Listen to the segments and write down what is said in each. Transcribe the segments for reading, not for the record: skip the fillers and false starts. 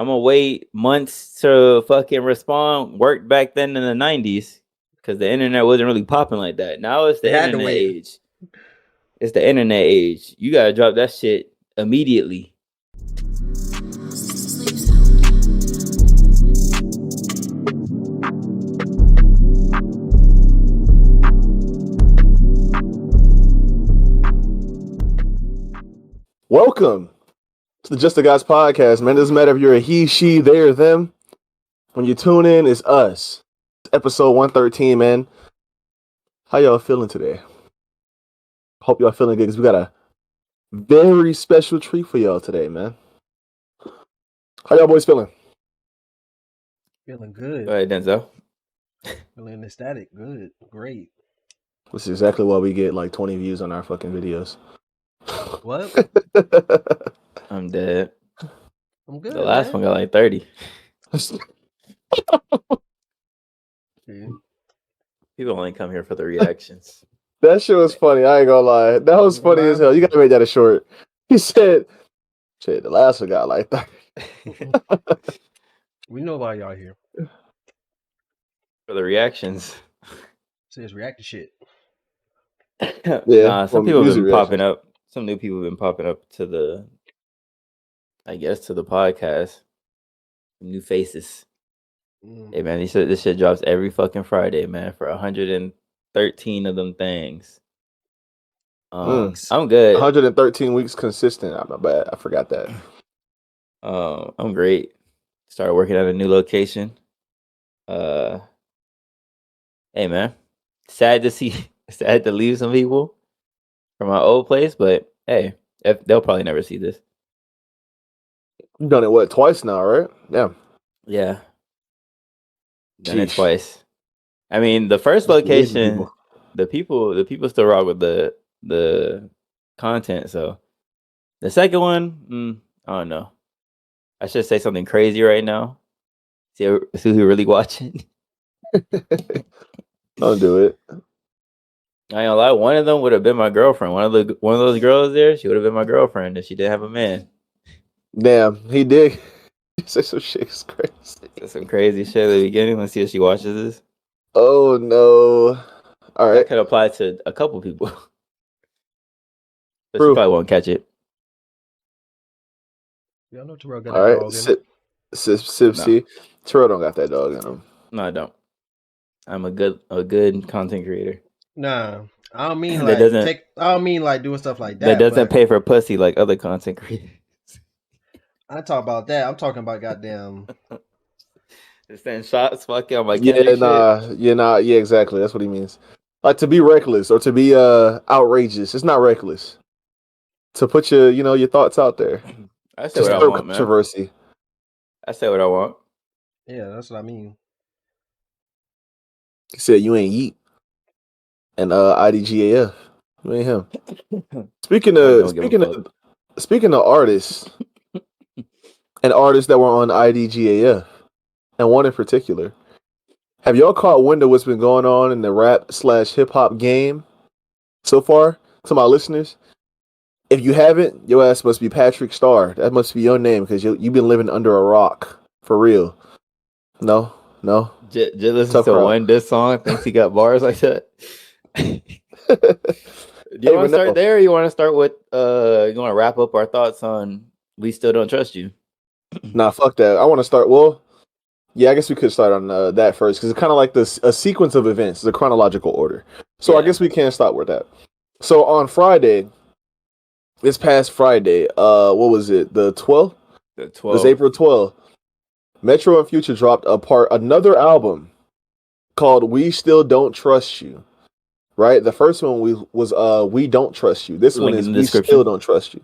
I'm gonna wait months to fucking respond. Worked back then in the 90s because the internet wasn't really popping like that. Now it's the They had to internet wait. age. It's the internet age. You gotta drop that shit immediately. Welcome to the Just the Guys podcast, man. It doesn't matter if you're a he, she, they, or them. When you tune in, it's us. It's episode 113, man. How y'all feeling today? Hope y'all feeling good because we got a very special treat for y'all today, man. How y'all boys feeling? Feeling Go good. ahead, Denzel. Feeling ecstatic. Good. Great. This is exactly why we get like 20 views on our fucking videos. What? I'm dead. I'm good. The last man. one got like 30. Yeah. People only come here for the reactions. That shit was funny. I ain't gonna lie. That was Ain't gonna funny as lie. hell. You gotta make that a short. He said, shit, the last one got like that. We know why y'all here. For the reactions. Says react to shit. Nah, some from people have music been popping reactions. up. Some new people have been popping up to the, I guess, to the podcast. New faces. Hey man, this shit drops every fucking Friday, man, for 113 of them things. I'm good. 113 weeks consistent. I'm not bad. I forgot that. I'm great. Started working at a new location. Hey man, sad to leave some people from my old place, but hey, they'll probably never see this. You've done it twice now, right? Yeah. Yeah, done it Sheesh. twice. I mean, the first Must be leaving location, people. the people still rock with the content. So the second one, I don't know. I should say something crazy right now. See who really watching. Don't do it. I ain't gonna lie. One of them would have been my girlfriend. One of those girls there, she would have been my girlfriend if she didn't have a man. Damn, he did. He said some shit is crazy. That's some crazy shit at the beginning. Let's see if she watches this. Oh no! All That right. could apply to a couple people, but she True. probably won't catch it. Y'all know Terrell got All that right. dog in him. Sip, No. see. Terrell don't got that dog in him. No, I don't. I'm a good content creator. Nah. I don't mean That like doesn't- I don't mean like doing stuff like That that. doesn't But pay for pussy like other content creators. I talk about that. I'm talking about goddamn. Just sending shots, fucking on my Yeah, Kendrick nah. Yeah, exactly. That's what he means. Like to be reckless or to be outrageous. It's not reckless. To put your thoughts out there. shit. I say To what I stir want, man. controversy. I say what I want. Yeah, that's what I mean. He said you ain't Yeet. And IDGAF. You ain't him. Speaking of artists and artists that were on IDGAF, and one in particular, have y'all caught wind of what's been going on in the rap/hip hop game so far? To my listeners, if you haven't, your ass must be Patrick Starr. That must be your name because you've been living under a rock for real. No. Just listen Tough to crowd. one diss song. Thinks he got bars like that. Do you want to start there? Or you want to start with you want to wrap up our thoughts on "We Still Don't Trust You"? Nah, fuck that. I want to start. Well, yeah, I guess we could start on that first because it's kind of like a sequence of events, the chronological order. So I guess we can start with that. So on Friday, this past Friday, what was it? The 12th? The It was 12th. April 12th. Metro and Future dropped another album called "We Still Don't Trust You." Right? The first one was "We Don't Trust You." This one Link in is the "We description. Still Don't Trust You."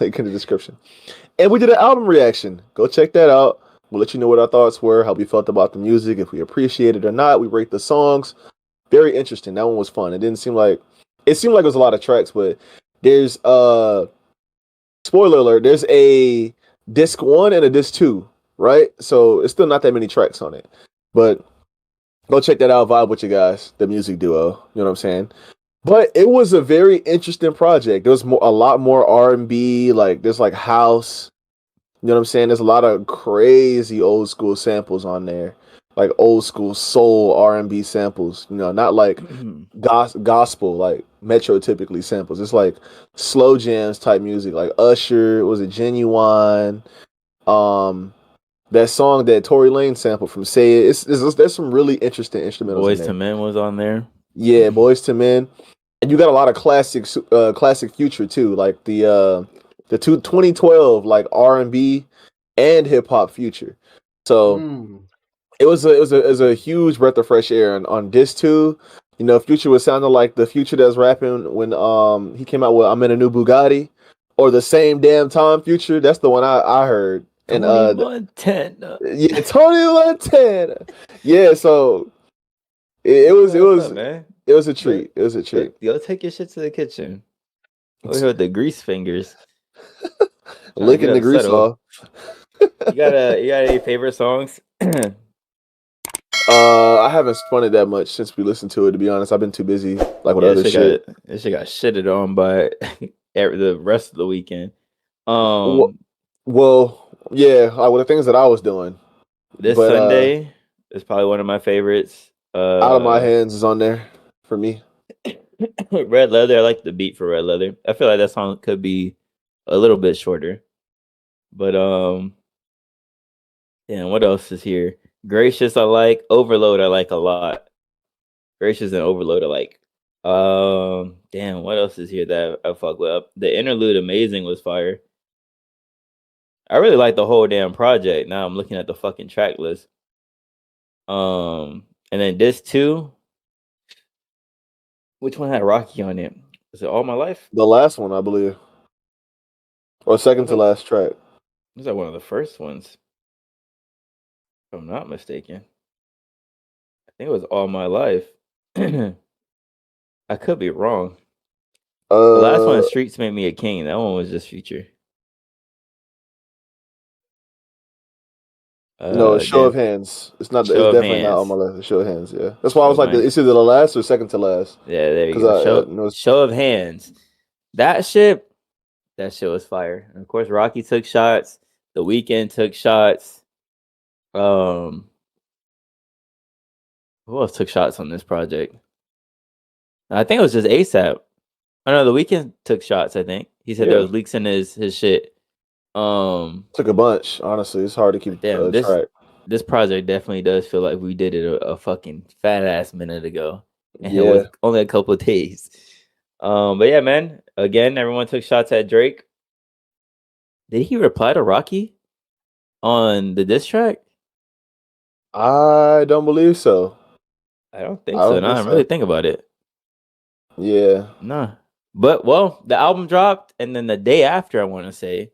Link in the description. And we did an album reaction. Go check that out. We'll let you know what our thoughts were, how we felt about the music, if we appreciate it or not. We rate the songs. Very interesting. That one was fun. It seemed like it was a lot of tracks, but there's spoiler alert, there's a disc 1 and a disc 2, right? So it's still not that many tracks on it. But go check that out, vibe with you guys, the music duo. You know what I'm saying? But it was a very interesting project. There was a lot more R&B, like there's like house, You know what I'm saying? There's a lot of crazy old school samples on there, like old school soul R&B samples. You know, not like gospel like Metro typically samples. It's like slow jams type music, like Usher. Was it Genuine? Um, that song that Tory Lane sampled from Say It. There's some really interesting instrumentals in Boys to there. Men was on there. Yeah, Boys to Men, and you got a lot of classic Future too, like the 2012 like R&B and hip hop Future. So Mm. it was a huge breath of fresh air on this too. You know, Future was sounding like the Future that's rapping when he came out with I'm in a new Bugatti, or the same damn time Future. That's the one I heard. And Tony Montana. yeah, Tony Montana. Yeah, so What's up, man? it was a Look, treat. It was a treat. Go take your shit to the kitchen. Over here with the grease fingers. Trying to get Licking the grease unsettled. off. You got any favorite songs? I haven't spun it that much since we listened to it. To be honest, I've been too busy like with other shit. This shit got shitted on by the rest of the weekend. Well, yeah, like with the things that I was doing. This But Sunday is probably one of my favorites. Out of My Hands is on there for me. Red Leather. I like the beat for Red Leather. I feel like that song could be a little bit shorter. But damn, what else is here? Gracious, I like. Overload, I like a lot. Gracious and Overload, I like. Damn, what else is here that I fuck with? The interlude, Amazing, was fire. I really like the whole damn project. Now I'm looking at the fucking track list. And then this too. Which one had Rocky on it? Was it All My Life? The last one, I believe, or second to last track. Was that one of the first ones? If I'm not mistaken. I think it was All My Life. I could be wrong. The last one, Streets Made Me a King. That one was just Future. No, Show of Hands. It's not. It's Show of definitely not Hands. on my list. Show of Hands. Yeah, that's why I was like, it's either the last or second to last. Yeah, there you go. Show of Hands. That shit was fire. And of course, Rocky took shots. The Weeknd took shots. Who else took shots on this project? I think it was just ASAP. Oh no, The Weeknd took shots. I think he said there was leaks in his shit. Took a bunch. Honestly, it's hard to keep track. This project definitely does feel like we did it a fucking fat ass minute ago, and it was only a couple of days. But yeah, man. Again, everyone took shots at Drake. Did he reply to Rocky on the diss track? I don't believe so. I don't think so. Now I'm really thinking about it. Yeah. Nah. But well, the album dropped, and then the day after, I want to say,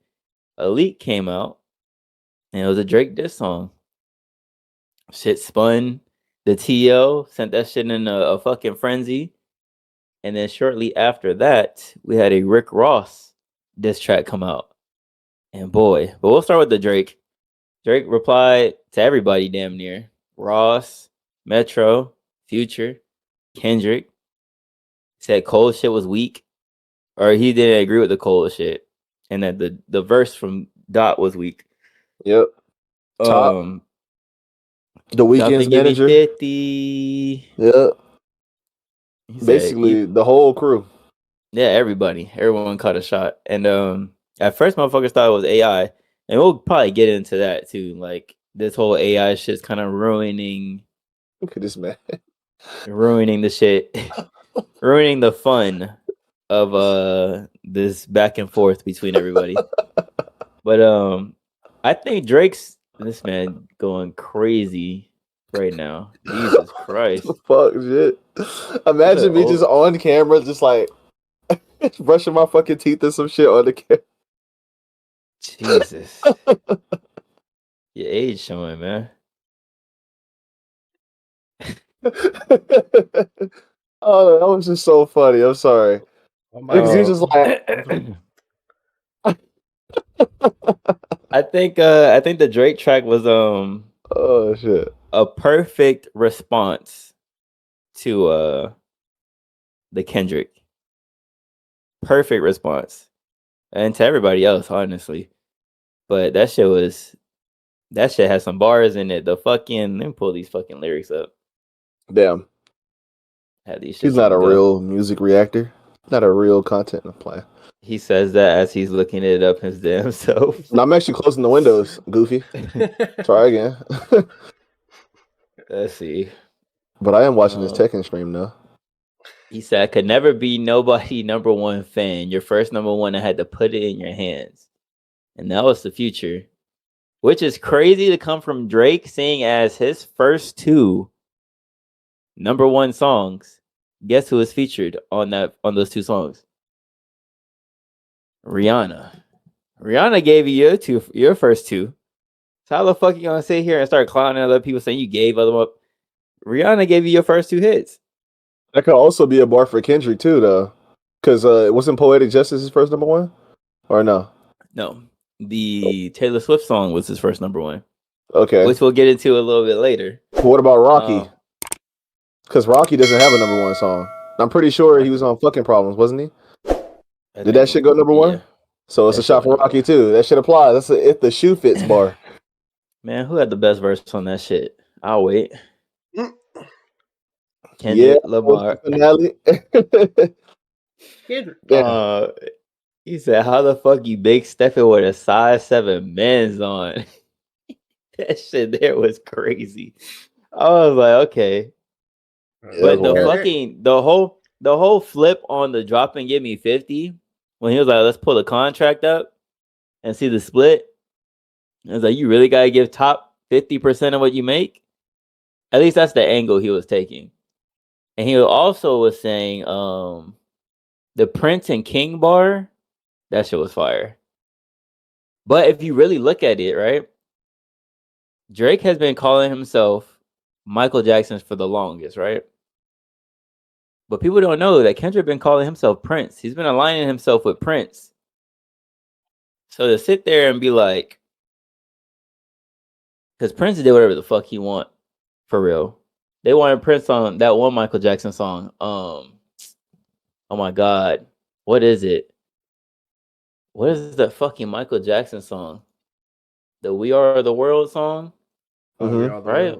a leak came out, and it was a Drake diss song. Shit spun. The TL sent that shit in a fucking frenzy. And then shortly after that, we had a Rick Ross diss track come out. And boy, but we'll start with the Drake. Drake replied to everybody damn near. Ross, Metro, Future, Kendrick. Said Cole shit was weak. Or he didn't agree with the Cole shit. And that the verse from Dot was weak. Yep. Top. The Weeknd's manager. 50. Yep. Basically, the whole crew. Yeah, everyone caught a shot. And at first motherfuckers thought it was AI. And we'll probably get into that too. Like this whole AI shit's kind of ruining. Look at this man. Ruining the shit. Ruining the fun of this back and forth between everybody. But I think this man going crazy right now. Jesus Christ. Fuck shit. Imagine me just on camera, just like brushing my fucking teeth and some shit on the camera. Jesus. Your age showing, man. Oh, that was just so funny. I'm sorry. Because he was just like I think the Drake track was oh shit. A perfect response to the Kendrick. Perfect response. And to everybody else, honestly. But that shit has some bars in it. Let me pull these fucking lyrics up. Damn. Had these He's shits not on a go. real music reactor. Not a real content player. He says that as he's looking it up his damn self. No, I'm actually closing the windows, Goofy. Try again. Let's see. But I am watching this Tekken stream now. He said, I could never be nobody number one fan. Your first number one, I had to put it in your hands. And that was the future. Which is crazy to come from Drake, seeing as his first two number one songs. Guess who was featured on those two songs? Rihanna. Rihanna gave you your first two. So how the fuck you gonna sit here and start clowning other people saying you gave other up? Rihanna gave you your first two hits. That could also be a bar for Kendrick too, though, because wasn't Poetic Justice his first number one, or no? No, the Taylor Swift song was his first number one. Okay, which we'll get into a little bit later. What about Rocky? Because Rocky doesn't have a number one song. I'm pretty sure he was on Fucking Problems, wasn't he? Did that shit go number one? Yeah. So it's a shot for Rocky too. That shit applies. That's a if the shoe fits bar. Man, who had the best verse on that shit? I'll wait. Kendrick, Lamar. He said, "How the fuck you big stepping with a size 7 men's on?" That shit there was crazy. I was like, okay, but the whole flip on the drop and give me 50 when he was like, let's pull the contract up and see the split. I was like, you really gotta give top 50% of what you make. At least that's the angle he was taking. And he also was saying, the Prince and King bar, that shit was fire. But if you really look at it, right, Drake has been calling himself Michael Jackson for the longest, right? But people don't know that Kendrick been calling himself Prince. He's been aligning himself with Prince. So to sit there and be like, because Prince did whatever the fuck he want, for real. They wanted Prince on that one Michael Jackson song. Oh my God, what is it? What is that fucking Michael Jackson song? The "We Are the World" song, right?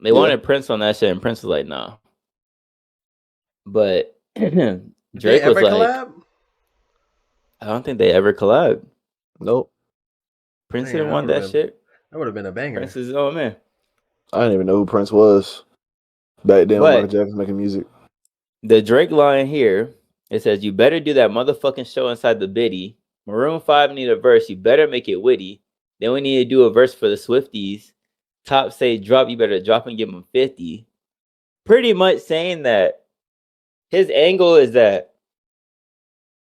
They wanted Prince on that shit, and Prince was like, "Nah." But Drake was like, collab? I don't think they ever collabed. Nope. Prince didn't want that shit. That would have been a banger. Prince is his own man. I didn't even know who Prince was back then when Michael Jackson was making music. The Drake line here, it says, "You better do that motherfucking show inside the biddy. Maroon 5 need a verse. You better make it witty. Then we need to do a verse for the Swifties. Top say drop. You better drop and give them 50. Pretty much saying that his angle is that,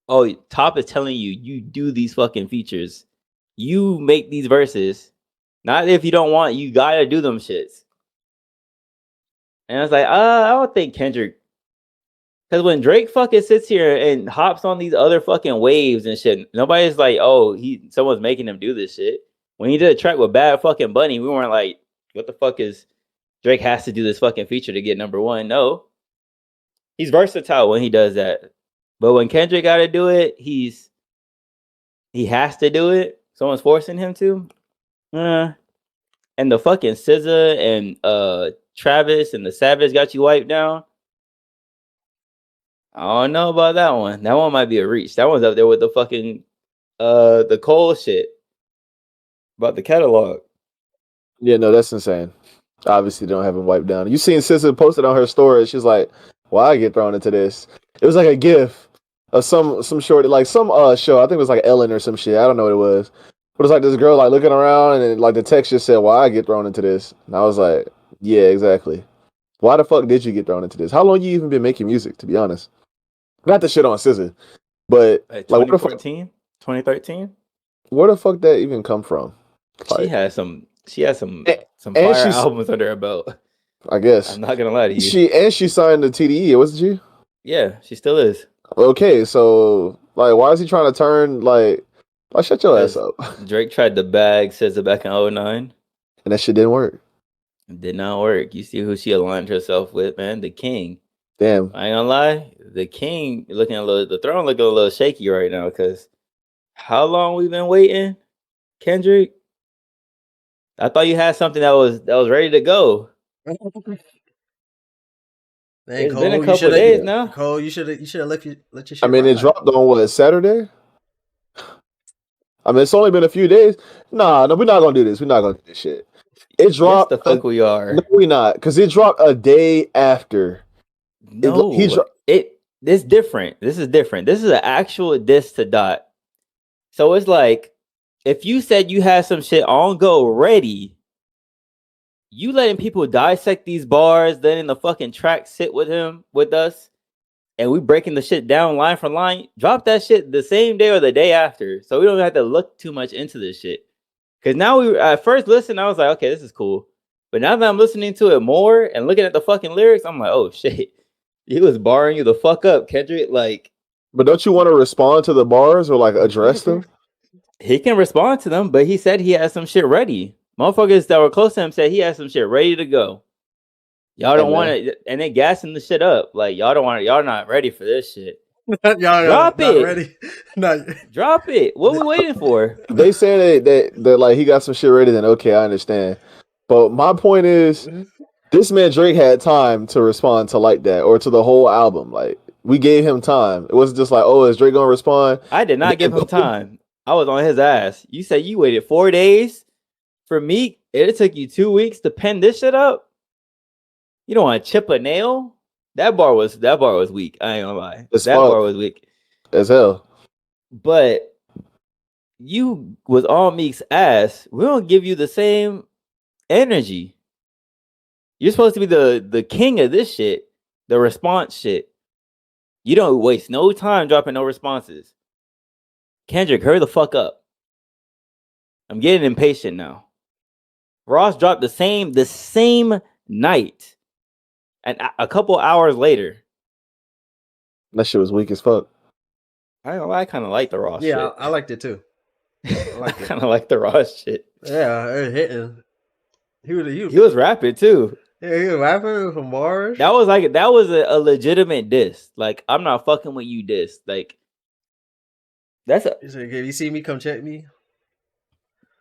oh, Top is telling you, you do these fucking features. You make these verses. Not if you don't want, you gotta do them shits. And I was like, I don't think Kendrick. Because when Drake fucking sits here and hops on these other fucking waves and shit, nobody's like, oh, someone's making him do this shit. When he did a track with Bad Fucking Bunny, we weren't like, what the fuck is Drake has to do this fucking feature to get number one? No. He's versatile when he does that. But when Kendrick got to do it, he has to do it. Someone's forcing him to. And the fucking SZA and Travis and the Savage got you wiped down. I don't know about that one. That one might be a reach. That one's up there with the fucking the Cole shit about the catalog. Yeah, no, that's insane. Obviously, they don't have him wiped down. You seen SZA posted on her story? She's like, "Why I get thrown into this?" It was like a gif of some short, like some show. I think it was like Ellen or some shit. I don't know what it was. But it's like this girl like looking around, and like the text just said, "Why I get thrown into this?" And I was like, "Yeah, exactly. Why the fuck did you get thrown into this? How long you even been making music? To be honest, not the shit on SZA, but like 2014, 2013. Where the fuck that even come from? Like, she has some fire albums under her belt. I guess. I'm not gonna lie to you. She signed the TDE, wasn't she? Yeah, she still is. Okay, so like, why is he trying to turn like shut your ass up? Drake tried to bag SZA back in 2009. And that shit didn't work. It did not work. You see who she aligned herself with, man? The King. Damn. I ain't gonna lie. The King the throne looking a little shaky right now, because how long we been waiting? Kendrick, I thought you had something that was ready to go. Man, It's been a Cole, you couple should of days have. now. Cole, you should have let your I shit mean, it ride. dropped on what, Saturday? I mean, it's only been a few days. Nah, no, we're not gonna do this. We're not gonna do this shit. It Yes, the dropped. fuck we are. No, we not, because it dropped a day after. No, it's different. This is different. This is an actual diss to Dot. So it's like if you said you had some shit on go ready, you letting people dissect these bars, letting the fucking track sit with us, and we breaking the shit down line for line. Drop that shit the same day or the day after, so we don't have to look too much into this shit. Because now we at first listen, I was like, okay, this is cool. But now that I'm listening to it more and looking at the fucking lyrics, I'm like, oh shit, he was barring you the fuck up, Kendrick. Like, but don't you want to respond to the bars or like address them? He can respond to them, but he said he had some shit ready. Motherfuckers that were close to him said he had some shit ready to go. Y'all don't want it, and they gassing the shit up. Like, y'all don't want it. Y'all not ready for this shit. y'all Drop not it. Ready? Not. Drop it. What we waiting for? They saying that like he got some shit ready. Then okay, I understand. But my point is, this man Drake had time to respond to like that or to the whole album. Like we gave him time. It wasn't just like, oh, is Drake gonna respond? I did not give him time. I was on his ass. You said you waited 4 days for me. It took you 2 weeks to pen this shit up. You don't want to chip a nail? That bar was weak. I ain't gonna lie. That bar was weak as hell. But you was on Meek's ass. We don't give you the same energy. You're supposed to be the king of this shit, the response shit. You don't waste no time dropping no responses. Kendrick, hurry the fuck up. I'm getting impatient now. Ross dropped the same night, and a couple hours later. That shit was weak as fuck. I kind of like the Ross shit. Yeah, I liked it too. I kind of like the Ross shit. Yeah, it hitting. He was rapping too. Yeah, he was rapping from bars. That was a legitimate diss. Like, I'm not fucking with you diss. Like, that's a. He said, "If you see me, come check me."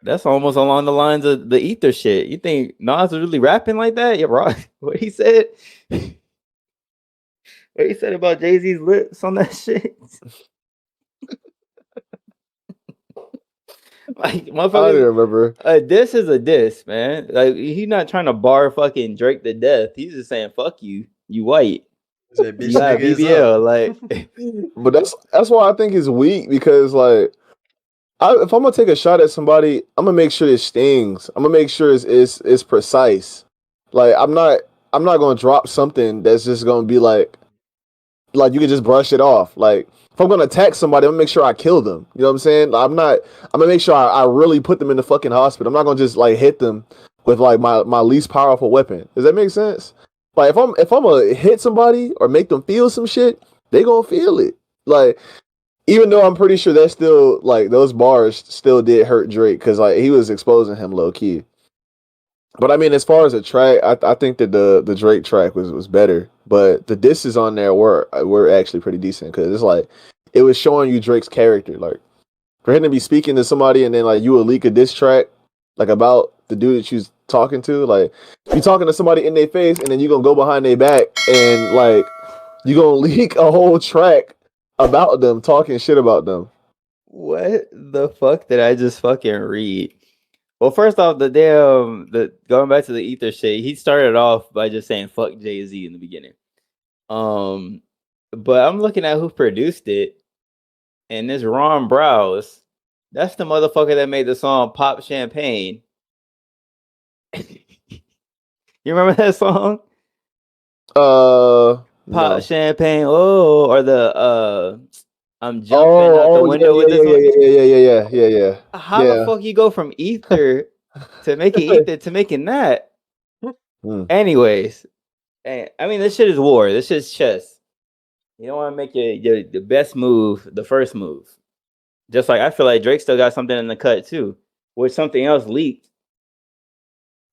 That's almost along the lines of the Ether shit. You think Nas was really rapping like that? Yeah, right. What he said? What he said about Jay-Z's lips on that shit? Like, motherfucker. I don't remember. A diss is a diss, man. Like, he's not trying to bar fucking Drake to death. He's just saying, "Fuck you, you white." Said, bitch, you got BBL, like. But that's why I think it's weak because like. If I'm gonna take a shot at somebody, I'm gonna make sure it stings. I'm gonna make sure it's precise. Like I'm not gonna drop something that's just gonna be like you can just brush it off. Like if I'm gonna attack somebody, I'm gonna make sure I kill them. You know what I'm saying? Like, I'm gonna make sure I really put them in the fucking hospital. I'm not gonna just like hit them with like my least powerful weapon. Does that make sense? Like if I'm gonna hit somebody or make them feel some shit, they gonna feel it. Like. Even though I'm pretty sure that still like those bars still did hurt Drake because like he was exposing him low key. But I mean, as far as a track, I think that the Drake track was better. But the disses on there were actually pretty decent because it's like it was showing you Drake's character. Like for him to be speaking to somebody and then like you would leak a diss track like about the dude that you're talking to. Like you talking to somebody in their face and then you gonna go behind their back and like you gonna leak a whole track about them, talking shit about them. What the fuck did I just fucking read? Well, first off, the going back to the Ether shit, he started off by just saying fuck Jay-Z in the beginning. But I'm looking at who produced it, and this Ron Browse, that's the motherfucker that made the song Pop Champagne. You remember that song? Pop Champagne, oh, or the I'm jumping out the window with this one. Yeah. How the fuck you go from Ether to making Ether to making that? Anyways, I mean, this shit is war. This shit's chess. You don't want to make the best move the first move. Just like I feel like Drake still got something in the cut too, which something else leaked.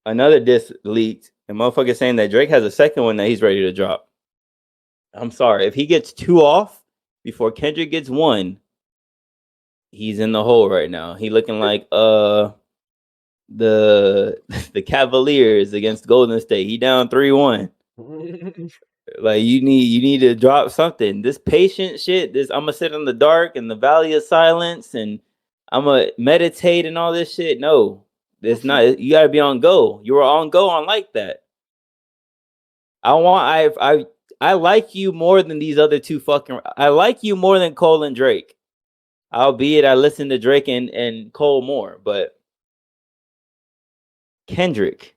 Another disc leaked, and motherfucker saying that Drake has a second one that he's ready to drop. I'm sorry. If he gets 2 off before Kendrick gets 1, he's in the hole right now. He looking like the the Cavaliers against Golden State. He down 3-1. Like you need to drop something. This patient shit. This I'm gonna sit in the dark in the valley of silence and I'm gonna meditate and all this shit. No, it's not. You gotta be on go. You were on go on like that. I like you more than these other two fucking. I like you more than Cole and Drake. Albeit I listen to Drake and Cole more, but Kendrick,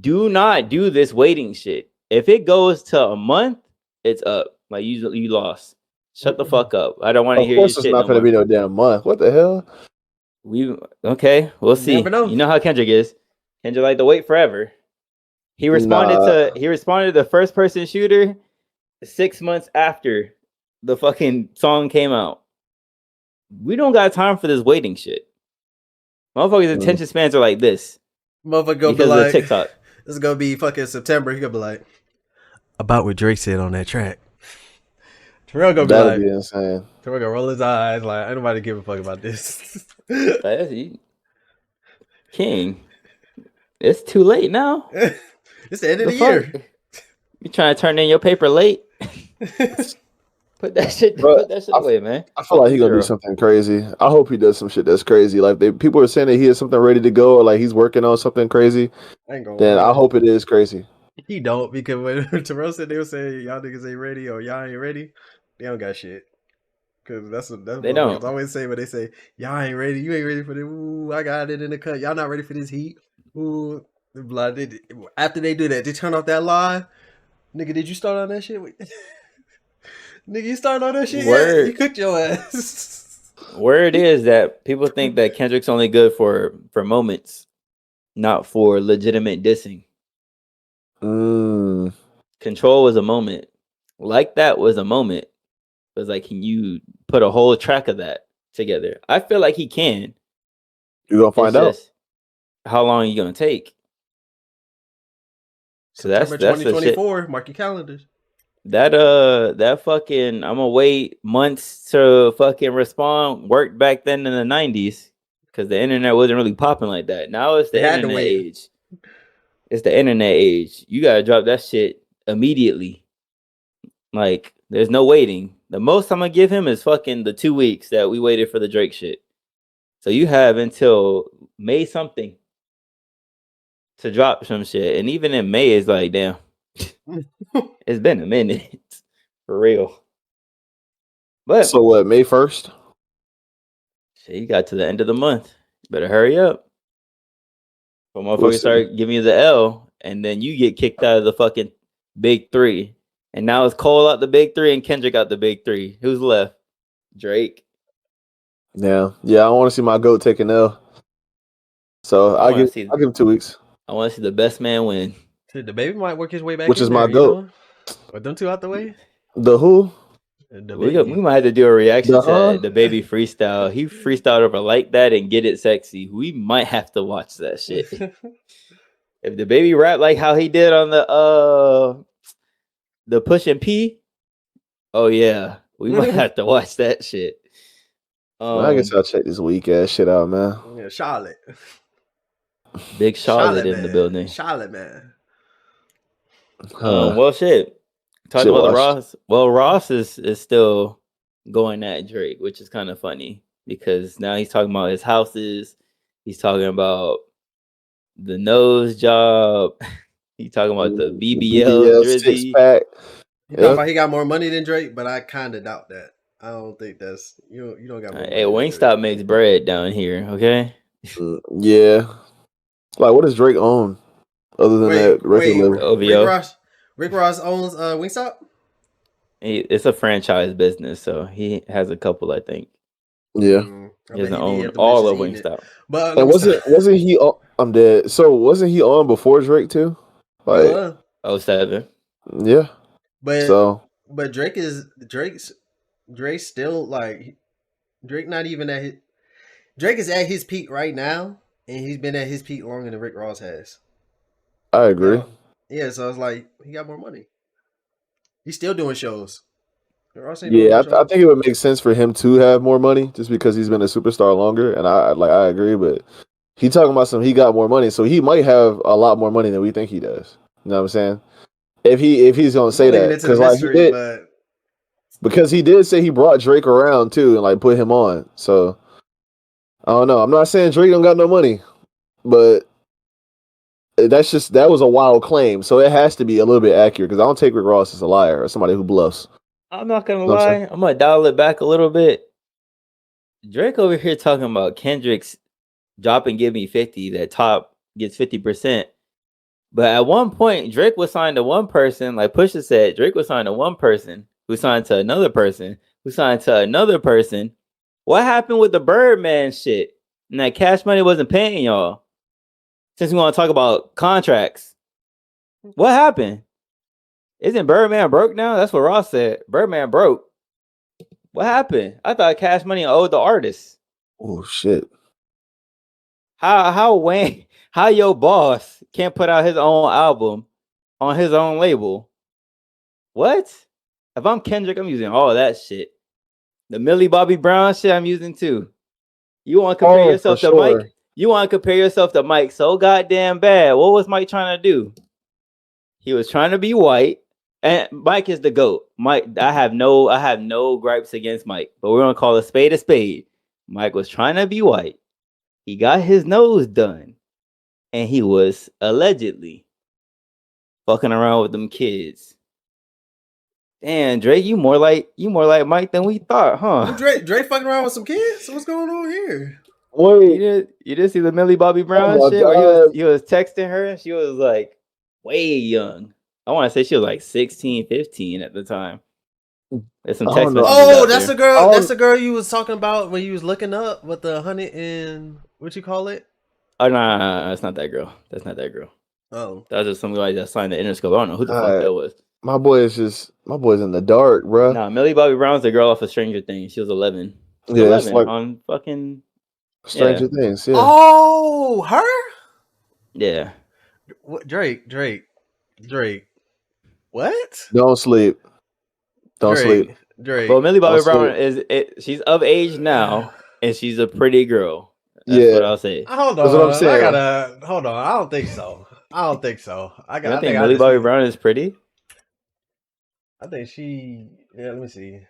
do not do this waiting shit. If it goes to a month, it's up. Like you lost. Shut the fuck up. I don't want to Of hear your course, it's shit not no going to more. be no damn month. What the hell? Okay, we'll see. Never know. You know how Kendrick is. Kendrick like to wait forever. He responded Nah. to the first person shooter 6 months after the fucking song came out. We don't got time for this waiting shit. Motherfuckers' attention spans are like this Motherfucker gonna be because of the like, TikTok. this is gonna be fucking September. He gonna be like, about what Drake said on that track. Terrell gonna That'd be be like, insane. Terrell gonna roll his eyes like, ain't nobody give a fuck about this. King, it's too late now. It's the end of the fuck? year. You trying to turn in your paper late? Put that shit away, man. I feel like he's gonna do something crazy. I hope he does some shit that's crazy. Like people are saying that he has something ready to go, or like he's working on something crazy. Then I hope it is crazy. He don't, because when Terrell said they were saying y'all niggas ain't ready or y'all ain't ready, they don't got shit. Because that's what they don't always say when they say y'all ain't ready, you ain't ready for this. Ooh, I got it in the cut. Y'all not ready for this heat. Ooh, blah. After they do that, they turn off that live. Nigga, did you start on that shit? Nigga, you started on that shit? Word. Yeah, you cooked your ass. Word is that people think that Kendrick's only good for moments, not for legitimate dissing. Control was a moment. Like that was a moment. It was like, can you put a whole track of that together? I feel like he can. You're gonna find out. How long are you gonna take? September 2024. Mark your calendars. That fucking I'm gonna wait months to fucking respond worked back then in the 90s because the internet wasn't really popping like that. Now it's the internet age. It's the internet age. You gotta drop that shit immediately. Like there's no waiting. The most I'm gonna give him is fucking the 2 weeks that we waited for the Drake shit. So you have until May something to drop some shit, and even in May it's like damn. It's been a minute for real. But so what? May 1st. Shit, you got to the end of the month. Better hurry up. But motherfuckers start giving you the L, and then you get kicked out of the fucking big three. And now it's Cole out the big three and Kendrick out the big three. Who's left? Drake. Yeah. I want to see my GOAT take an L. So I'll give him 2 weeks. I want to see the best man win. The baby might work his way back. Which is my GOAT. With them two out the way. The who? We might have to do a reaction to the baby freestyle. He freestyled over like that and Get It Sexy. We might have to watch that shit. If the baby rap like how he did on the Push and P, oh yeah, we might have to watch that shit. I guess I'll check this weak ass shit out, man. Yeah, Charlotte. Big Charlotte in the building. Charlotte, man. Well, shit. Talk about the Ross. Well, Ross is still going at Drake, which is kind of funny because now he's talking about his houses. He's talking about the nose job. He's talking about the BBL Drizzy. 6-pack. He talking about he got more money than Drake, but I kind of doubt that. I don't think that's you don't got more money. Hey, Wingstop makes bread down here, okay? Yeah. Like, what does Drake own other than that record label? Rick Ross owns Wingstop? It's a franchise business, so he has a couple, I think. Yeah. He doesn't own all of Wingstop. But and wasn't he I'm dead. So wasn't he on before Drake too? Like 07. Yeah. But Drake's still like Drake not even at his Drake is at his peak right now, and he's been at his peak longer than Rick Ross has. I agree. Yeah, so it's like he got more money. He's still doing shows. Ross ain't doing Yeah, no I drugs. think it would make sense for him to have more money just because he's been a superstar longer, and I agree. But he talking about he got more money, so he might have a lot more money than we think he does. You know what I'm saying? If he's gonna I'm say gonna leave it that, into the mystery, but because he did say he brought Drake around too and like put him on. So I don't know. I'm not saying Drake don't got no money, but that was a wild claim. So it has to be a little bit accurate because I don't take Rick Ross as a liar or somebody who bluffs. I'm not gonna You know what I'm lie. I'm gonna dial it back a little bit. Drake over here talking about Kendrick's drop and give me 50. That top gets 50%. But at one point, Drake was signed to one person, like Pusha said. Drake was signed to one person, who signed to another person, who signed to another person. What happened with the Birdman shit? And that Cash Money wasn't paying y'all. Since we want to talk about contracts, what happened? Isn't Birdman broke now? That's what Ross said. Birdman broke. What happened? I thought Cash Money owed the artist. Oh shit! How Wayne? How your boss can't put out his own album on his own label? What? If I'm Kendrick, I'm using all that shit. The Millie Bobby Brown shit, I'm using too. You want to compare Oh, for yourself to sure. Mike? You want to compare yourself to Mike so goddamn bad. What was Mike trying to do? He was trying to be white. And Mike is the GOAT. Mike, I have no gripes against Mike, but we're gonna call a spade a spade. Mike was trying to be white. He got his nose done, and he was allegedly fucking around with them kids. Damn, Drake, you more like Mike than we thought, huh? Drake fucking around with some kids. So what's going on here? Wait, You did see the Millie Bobby oh Brown my shit where god! he was texting her and she was like way young. I want to say she was like 16, 15 at the time. There's some I text don't know. messages Oh, out that's the there. girl. I That's don't, the girl you was talking about when you was looking up with the 100 and what you call it? Oh no, that's not that girl. That's not that girl. Oh, That was just somebody that signed the Interscope. I don't know who the fuck God, that was. my boy's in the dark, bruh. Nah, Millie Bobby Brown's the girl off of Stranger Things. She was 11. She was Yeah, it's 11 like on fucking Stranger yeah, Things. Yeah, oh, her? yeah. What? Drake. What? don't sleep. Don't sleep. Well, Drake. Millie Don't Bobby Brown sleep. is it. She's of age now, and she's a pretty girl. That's Yeah, what I'll say. Hold that's what I'm on. I saying. gotta hold on. I don't think so. I don't think so. You don't I think think I Millie just Bobby need. Brown is pretty? I think she. Yeah. Let me see.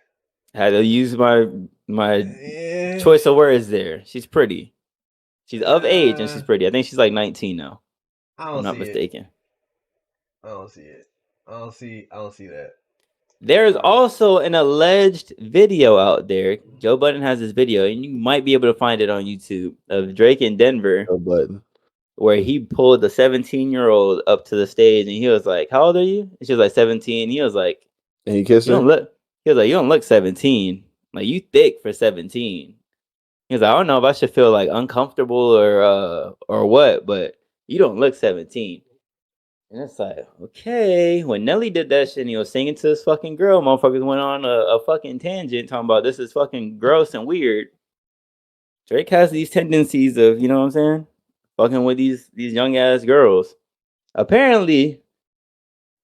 Had to use my Yeah. choice of words there. She's pretty. She's of age and she's Uh, pretty. I think she's like 19 now. I If I'm don't not see it. mistaken. I don't see it. I don't see that. There's Uh, also an alleged video out there. Joe Budden has this video, and you might be able to find it on YouTube of Drake in Denver, No button. where he pulled the 17-year-old up to the stage, and he was like, "How old are you?" And she was like 17. He was like, And he kissed "You don't her. look." He was like, "You don't look 17. Like you thick for 17." He was like, "I don't know if I should feel like uncomfortable or what, but you don't look 17." And it's like, okay. When Nelly did that shit and he was singing to this fucking girl, motherfuckers went on a fucking tangent talking about this is fucking gross and weird. Drake has these tendencies of, you know what I'm saying? Fucking with these young ass girls. Apparently,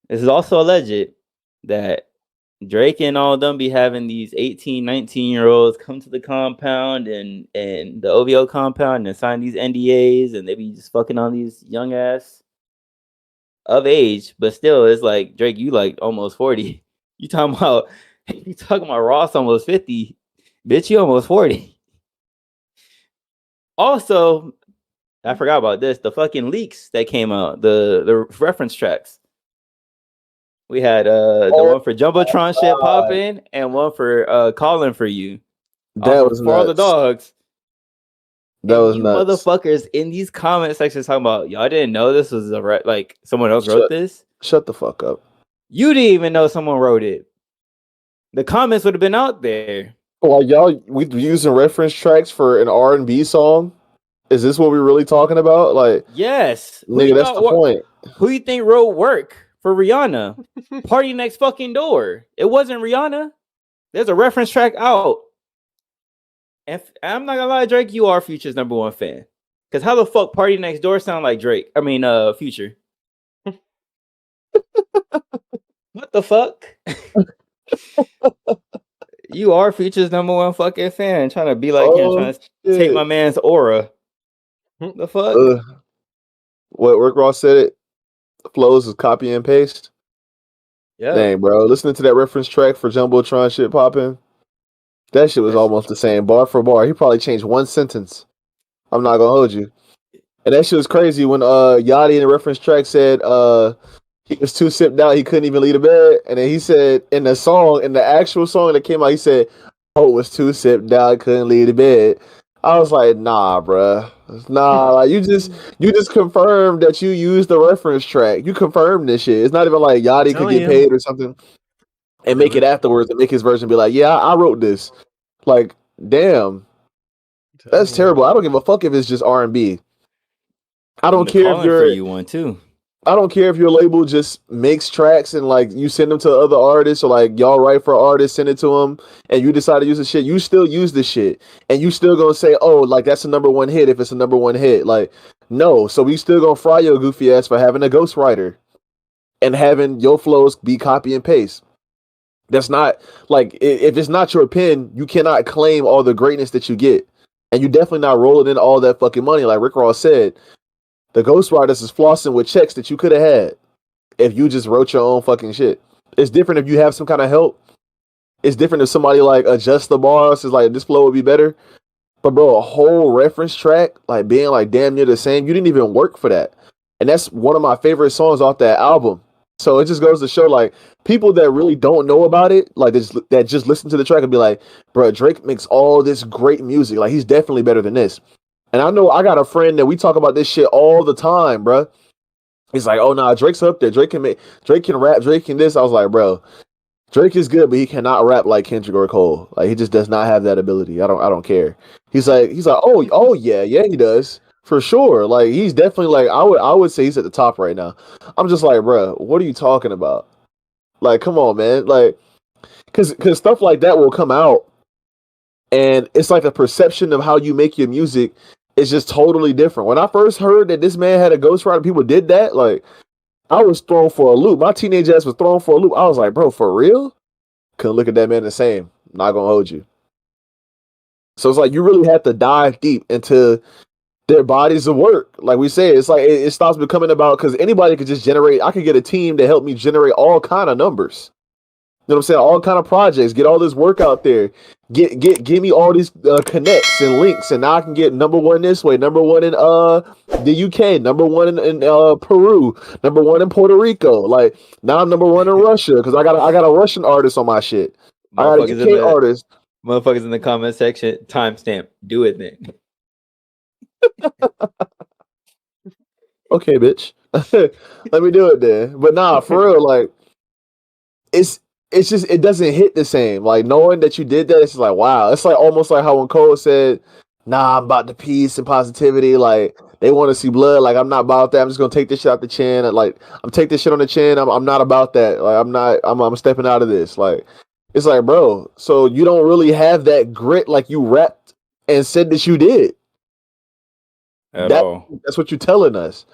this is also alleged that Drake and all of them be having these 18, 19-year-olds come to the compound and the OVO compound and sign these NDAs and they be just fucking on these young ass of age, but still, it's like Drake, you like almost 40. You talking about Ross almost 50. Bitch, you almost 40. Also, I forgot about this. The fucking leaks that came out, the reference tracks. We had the Oh one for Jumbotron shit God, popping and one for calling for you off that of was For All the nuts. Dogs. That And was you nuts. motherfuckers in these comment sections talking about y'all didn't know this was like someone else wrote Shut this. shut the fuck up. You didn't even know someone wrote it. The comments would have been out there. Well, y'all, we using reference tracks for an R&B song. Is this what we're really talking about? Like, Yes. nigga, that's the point. Who you think wrote Work for Rihanna? Party Next Fucking Door. It wasn't Rihanna. There's a reference track out. And I'm not gonna lie, Drake, you are Future's number one fan. Cause how the fuck Party Next Door sound like Drake? I mean Future. What the fuck? You are Future's #1 fucking fan, trying to be like him, trying to take my man's aura. The fuck? What Rick Ross said it. Flows is copy and paste. Yeah. Dang, bro. Listening to that reference track for Jumbotron shit popping. That shit was almost the same, bar for bar. He probably changed one sentence. I'm not gonna hold you. And that shit was crazy when Yachty in the reference track said he was too sipped out, he couldn't even leave the bed. And then he said in the actual song that came out, he said, "Oh, was too sipped out, couldn't leave the bed." I was like, nah, bruh. Nah, like you just confirmed that you used the reference track. You confirmed this shit. It's not even like Yachty could get paid or something and make it afterwards and make his version be like, yeah, I wrote this. Like, damn. That's terrible. I don't give a fuck if it's just R&B. I don't care if you're you one too. I don't care if your label just makes tracks and like you send them to other artists or like y'all write for artists, send it to them, and you decide to use the shit. You still use the shit, and you still gonna say, "Oh, like that's a #1 hit." If it's a #1 hit, like no. So we still gonna fry your goofy ass for having a ghostwriter and having your flows be copy and paste. That's not like if it's not your pen, you cannot claim all the greatness that you get, and you definitely not rolling in all that fucking money. Like Rick Ross said, the ghostwriters is flossing with checks that you could have had if you just wrote your own fucking shit. It's different if you have some kind of help. It's different if somebody like adjusts the bars, is like this flow would be better. But bro, a whole reference track, like being like damn near the same, you didn't even work for that. And that's one of my favorite songs off that album. So it just goes to show like people that really don't know about it, like that just listen to the track and be like, bro, Drake makes all this great music. Like he's definitely better than this. And I know I got a friend that we talk about this shit all the time, bro. He's like, oh nah, Drake's up there. Drake can rap, Drake can this. I was like, bro, Drake is good, but he cannot rap like Kendrick or Cole. Like he just does not have that ability. I don't care. He's like, oh yeah, he does. For sure. Like he's definitely like I would say he's at the top right now. I'm just like, bro, what are you talking about? Like, come on, man. Like cause stuff like that will come out and it's like a perception of how you make your music is just totally different. When I first heard that this man had a ghostwriter, people did that, like I was thrown for a loop. My teenage ass was thrown for a loop. I was like, bro, for real? Couldn't look at that man the same. Not gonna hold you. So it's like you really have to dive deep into their bodies of work. Like we say, it's like it stops becoming about because anybody could just generate. I could get a team to help me generate all kind of numbers. You know what I'm saying? All kind of projects. Get all this work out there. Give me all these connects and links, and now I can get #1 this way, #1 in the UK, #1 in Peru, #1 in Puerto Rico. Like now I'm #1 in Russia because I got a Russian artist on my shit. I got a UK artist. Motherfuckers in the comment section, timestamp. Do it then. Okay, bitch. Let me do it then. But nah, for real, like it's just it doesn't hit the same. Like knowing that you did that, it's like wow. It's like almost like how when Cole said, "Nah, I'm about the peace and positivity." Like they want to see blood. Like I'm not about that. I'm just gonna take this shit out the chin. Like I'm take this shit on the chin. I'm not about that. Like I'm not. I'm stepping out of this. Like it's like, bro. So you don't really have that grit like you rapped and said that you did. At all. That's what you're telling us.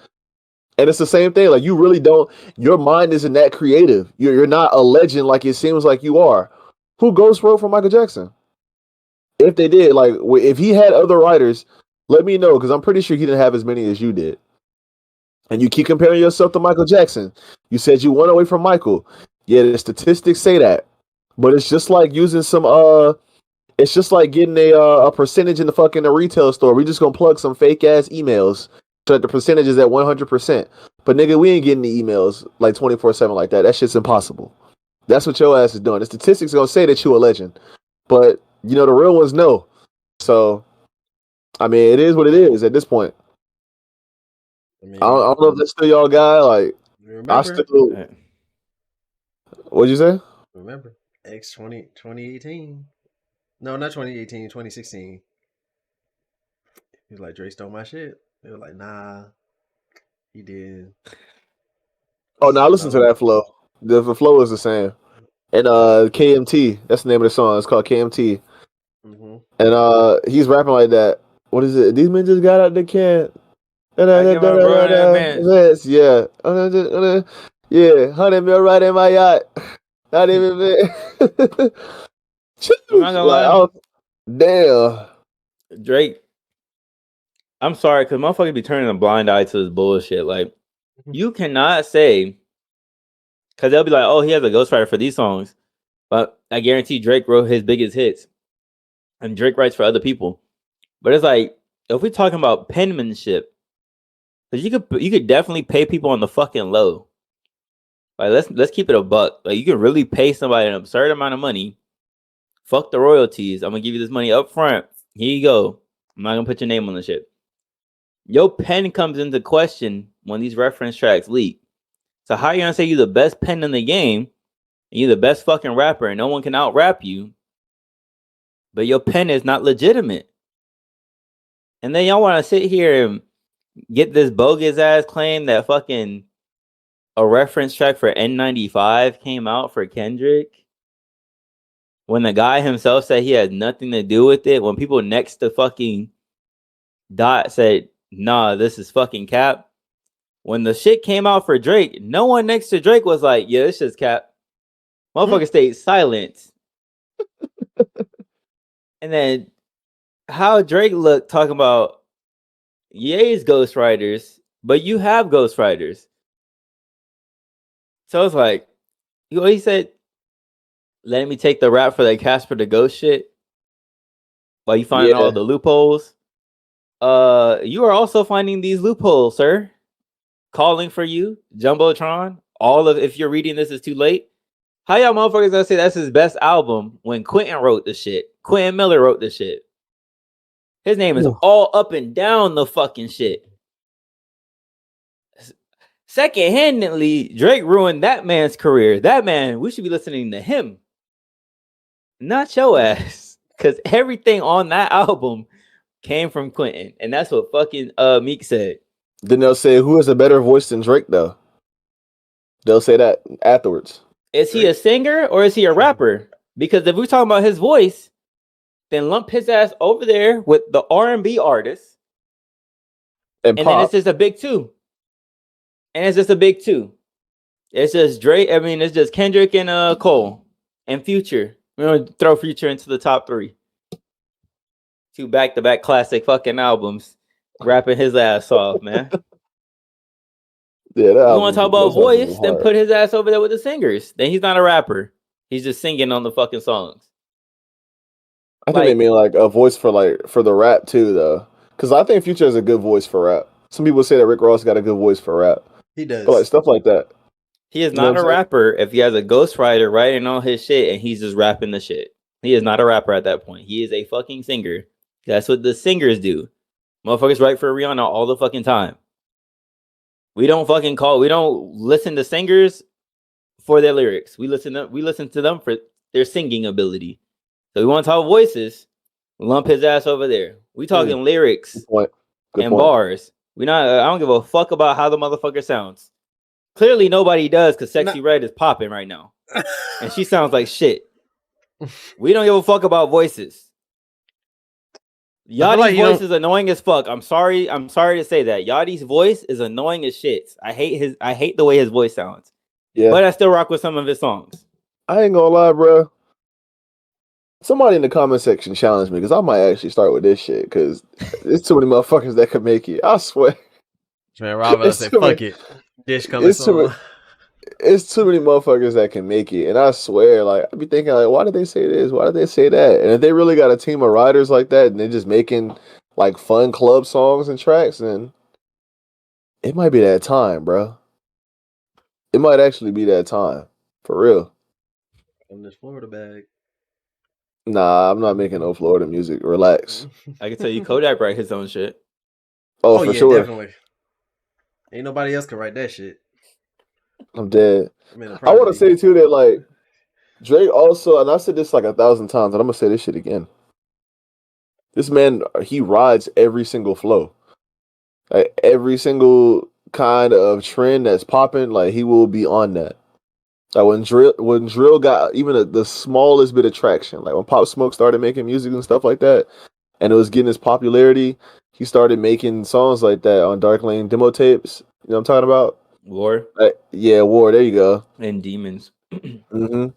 And it's the same thing. Like you really don't. Your mind isn't that creative. You're not a legend like it seems like you are. Who ghost wrote for Michael Jackson? If they did, like if he had other writers, let me know because I'm pretty sure he didn't have as many as you did. And you keep comparing yourself to Michael Jackson. You said you went away from Michael. Yeah, the statistics say that, but it's just like using some it's just like getting a percentage in the fucking retail store. We just gonna plug some fake ass emails so that the percentage is at 100%. But nigga, we ain't getting the emails like 24/7 like that. That shit's impossible. That's what your ass is doing. The statistics gonna say that you a legend, but you know the real ones know. So, I mean, it is what it is at this point. I don't know if that's still y'all guy. Like, I still. What'd you say? Remember, 2018. No, not 2018, 2016. He was like, Drake stole my shit. They were like, nah, he did. Oh, no, I listen to that flow. The flow is the same. And KMT, that's the name of the song. It's called KMT. Mm-hmm. And he's rapping like that. What is it? These men just got out the can. Yeah. Yeah, 100 mil right in my yacht. Not even man. I'm not gonna Like, lie. damn. Drake, I'm sorry, because motherfuckers be turning a blind eye to this bullshit. Like, you cannot say, because they'll be like, oh, he has a ghostwriter for these songs. But I guarantee Drake wrote his biggest hits. And Drake writes for other people. But it's like, if we're talking about penmanship, because you could definitely pay people on the fucking low. Like, let's keep it a buck. Like, you can really pay somebody an absurd amount of money. Fuck the royalties. I'm gonna give you this money up front. Here you go. I'm not gonna put your name on the shit. Your pen comes into question when these reference tracks leak. So how you gonna say you're the best pen in the game and you're the best fucking rapper and no one can out rap you, but your pen is not legitimate? And then y'all want to sit here and get this bogus ass claim that fucking a reference track for N95 came out for Kendrick when the guy himself said he had nothing to do with it. When people next to fucking Dot said, nah, this is fucking cap. When the shit came out for Drake, no one next to Drake was like, yeah, this shit's cap. Motherfucker stayed silent. And then how Drake looked talking about Ye's ghostwriters, but you have ghostwriters. So it's like, he said, let me take the rap for the Casper the Ghost shit while you finding all the loopholes. You are also finding these loopholes, sir. Calling for you, Jumbotron. If you're reading this, is too late. How y'all motherfuckers gonna say that's his best album when Quentin wrote the shit? Quentin Miller wrote the shit. His name is all up and down the fucking shit. Second-handedly, Drake ruined that man's career. That man, we should be listening to him, not your ass. Because everything on that album came from Quentin. And that's what fucking Meek said. Then they'll say, who has a better voice than Drake, though? They'll say that afterwards. Is he a singer or is he a rapper? Because if we're talking about his voice, then lump his ass over there with the R&B artists. And then it's just a big two. It's just Drake. I mean, it's just Kendrick and Cole and Future. We're going to throw Future into the top 3. 2 back-to-back classic fucking albums. Rapping his ass off, man. Yeah, you want to talk about voice, then put his ass over there with the singers. Then he's not a rapper. He's just singing on the fucking songs. I think they mean like a voice for the rap too, though. Because I think Future has a good voice for rap. Some people say that Rick Ross got a good voice for rap. He does. But like stuff like that. He is not a rapper if he has a ghostwriter writing all his shit and he's just rapping the shit. He is not a rapper at that point. He is a fucking singer. That's what the singers do. Motherfuckers write for Rihanna all the fucking time. We don't listen to singers for their lyrics. We listen to them for their singing ability. So we want to talk voices, lump his ass over there. We talking lyrics Good and point. bars. I don't give a fuck about how the motherfucker sounds. Clearly nobody does because Sexy Red is popping right now. And she sounds like shit. We don't give a fuck about voices. Yachty's voice is annoying as fuck. I'm sorry to say that. Yachty's voice is annoying as shit. I hate the way his voice sounds. Yeah. But I still rock with some of his songs. I ain't gonna lie, bro. Somebody in the comment section challenge me because I might actually start with this shit because there's too many motherfuckers that could make it. I swear. Man, Robert said, fuck it. Dish coming soon. It's too many motherfuckers that can make it. And I swear, like, I be thinking, like, why did they say this? Why did they say that? And if they really got a team of writers like that and they're just making, like, fun club songs and tracks, then it might be that time, bro. It might actually be that time. For real. On this Florida bag. Nah, I'm not making no Florida music. Relax. I can tell you Kodak write his own shit. Oh, for sure. Definitely. Ain't nobody else can write that shit. I'm dead. I want to say, too, that, like, Drake also, and I've said this like 1,000 times, and I'm going to say this shit again. This man, he rides every single flow. Like, every single kind of trend that's popping, like, he will be on that. Like, when drill got even the smallest bit of traction, like when Pop Smoke started making music and stuff like that, and it was getting his popularity, he started making songs like that on Dark Lane demo tapes. You know what I'm talking about? War. War. There you go. And Demons. Mm-hmm.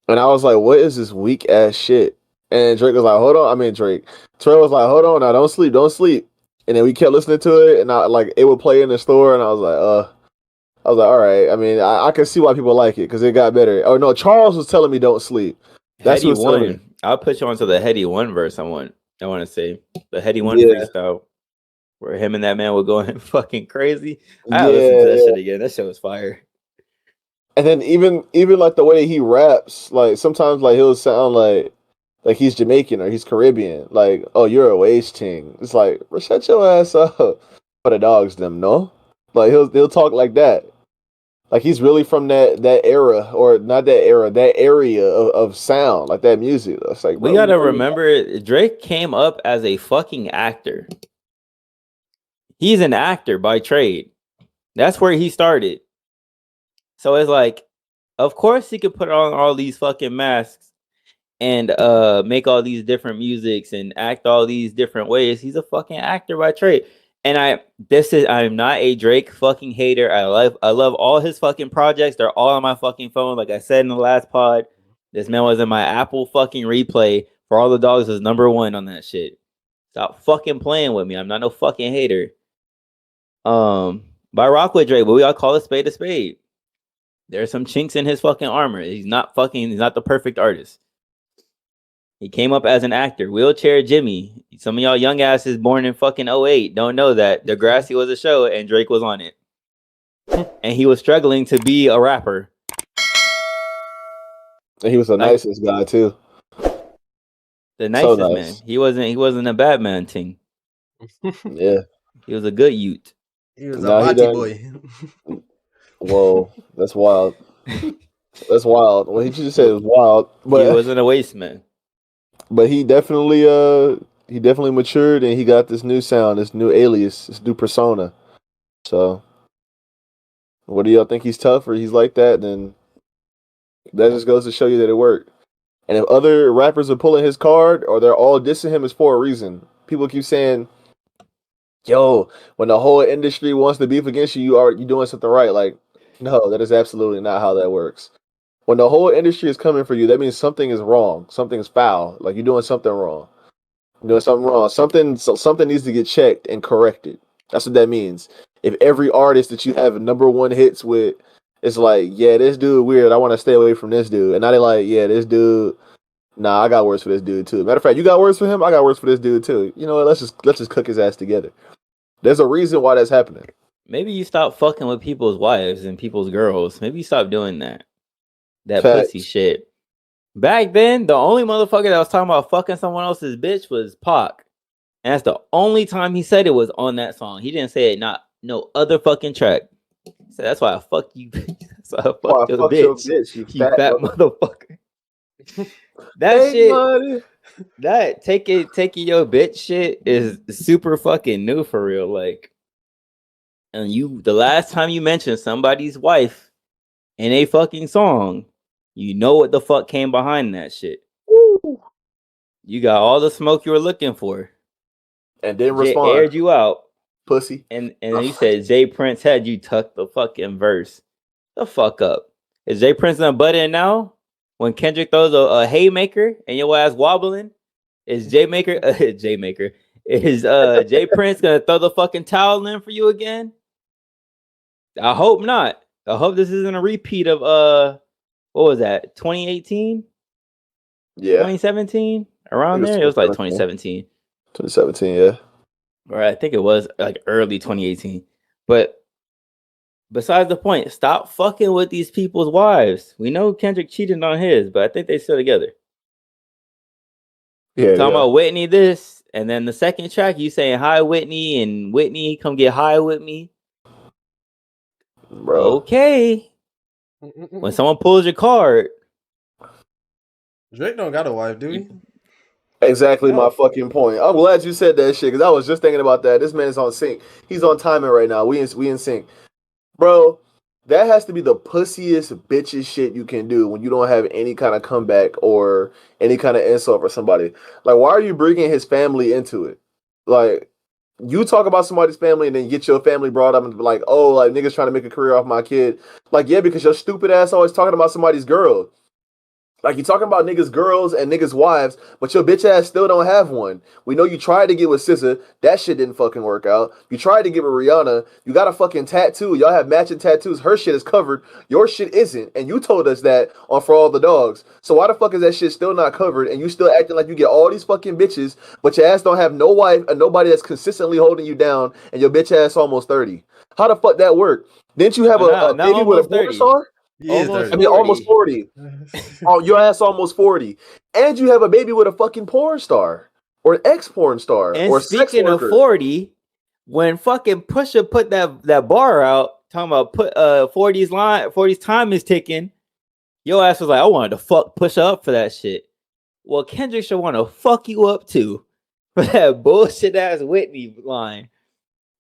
And I was like, what is this weak ass shit? And Drake was like, hold on. I mean, Drake. Terrell was like, hold on now, don't sleep, don't sleep. And then we kept listening to it, and I like it would play in the store, and I was like, all right. I mean, I can see why people like it because it got better. Oh no, Charles was telling me don't sleep. That's who Heady was telling me. One. I'll put you onto the Heady One verse. I want to say the Heady One Yeah, freestyle where him and that man were going fucking crazy. I gotta listen to that yeah. shit again. That shit was fire. And then even like the way he raps, like sometimes like he'll sound like he's Jamaican or he's Caribbean. Like, oh, you're a waste ting. It's like, shut your ass up. For the dogs, them no. Like he'll talk like that. Like he's really from that era or not that era, that area of sound, like that music. It's like, We bro, gotta no, you're not. remember Drake came up as a fucking actor. He's an actor by trade. That's where he started. So it's like, of course he could put on all these fucking masks and make all these different musics and act all these different ways. He's a fucking actor by trade. And I'm not a Drake fucking hater. I love all his fucking projects. They're all on my fucking phone. Like I said in the last pod, this man was in my Apple fucking replay. For All the Dogs was #1 on that shit. Stop fucking playing with me. I'm not no fucking hater. By rock with Drake, but we all call a spade a spade. There's some chinks in his fucking armor. He's not the perfect artist. He came up as an actor. Wheelchair Jimmy. Some of y'all young asses born in fucking '08 don't know that Degrassi was a show and Drake was on it. And he was struggling to be a rapper. And he was the nicest guy too. The nicest so nice. Man. He wasn't a bad man thing. Yeah. He was a good youth. He was a body boy. Whoa, that's wild. That's wild. What he just said was wild. But he wasn't a waste man. But he definitely matured and he got this new sound, this new alias, this new persona. So what do y'all think, he's tough or he's like that? Then that just goes to show you that it worked. And if other rappers are pulling his card or they're all dissing him, it's for a reason. People keep saying, yo, when the whole industry wants to beef against you, you doing something right. Like, no, that is absolutely not how that works. When the whole industry is coming for you, that means something is wrong. Something is foul. Like you're doing something wrong. You're doing something wrong. Something needs to get checked and corrected. That's what that means. If every artist that you have #1 hits with is like, yeah, this dude weird, I want to stay away from this dude. And now they're like, yeah, this dude, nah, I got words for this dude too. Matter of fact, you got words for him, I got words for this dude too. You know what? Let's just cook his ass together. There's a reason why that's happening. Maybe you stop fucking with people's wives and people's girls. Maybe you stop doing that. That pussy shit. Back then, the only motherfucker that was talking about fucking someone else's bitch was Pac. And that's the only time he said it was on that song. He didn't say it no other fucking track. So that's why I fuck you. That's why I fuck your bitch. You fat motherfucker. That shit. Money. That taking your bitch shit is super fucking new for real. Like, and the last time you mentioned somebody's wife in a fucking song, you know what the fuck came behind that shit. Woo. You got all the smoke you were looking for. And didn't respond. Aired you out. Pussy. And you said Jay Prince had you tuck the fucking verse. The fuck up. Is Jay Prince gonna butt in now? When Kendrick throws a haymaker and your ass wobbling? Is Jay Prince gonna throw the fucking towel in for you again? I hope not. I hope this isn't a repeat of what was that? 2018? Yeah. 2017? Around there? It was like 2017. 2017, yeah. Or I think it was like early 2018. But besides the point, stop fucking with these people's wives. We know Kendrick cheated on his, but I think they still together. Yeah, talking about Whitney this, and then the second track you saying hi Whitney, and Whitney come get high with me. Bro. Okay. When someone pulls your card, Drake don't got a wife, do he? Exactly my fucking point. I'm glad you said that shit because I was just thinking about that. This man is on sync. He's on timing right now. We in sync, bro. That has to be the pussiest bitches shit you can do when you don't have any kind of comeback or any kind of insult for somebody. Like, why are you bringing his family into it? Like, you talk about somebody's family and then get your family brought up and be like, oh, like niggas trying to make a career off my kid. Like, yeah, because your stupid ass always talking about somebody's girl. Like, you talking about niggas' girls and niggas' wives, but your bitch ass still don't have one. We know you tried to get with SZA. That shit didn't fucking work out. You tried to get with Rihanna. You got a fucking tattoo. Y'all have matching tattoos. Her shit is covered. Your shit isn't. And you told us that on For All the Dogs. So why the fuck is that shit still not covered? And you still acting like you get all these fucking bitches, but your ass don't have no wife and nobody that's consistently holding you down, and your bitch ass almost 30. How the fuck that work? Didn't you have a Not baby with a almost porn 30. star? He is Almost I 30. mean, almost 40. 40. Oh, your ass almost 40. And you have a baby with a fucking porn star. Or an ex-porn star. And Or a sex speaking of worker. 40, when fucking Pusha put that bar out, talking about put 40's time is ticking, your ass was like, I wanted to fuck Pusha up for that shit. Well, Kendrick should want to fuck you up too for that bullshit ass Whitney line.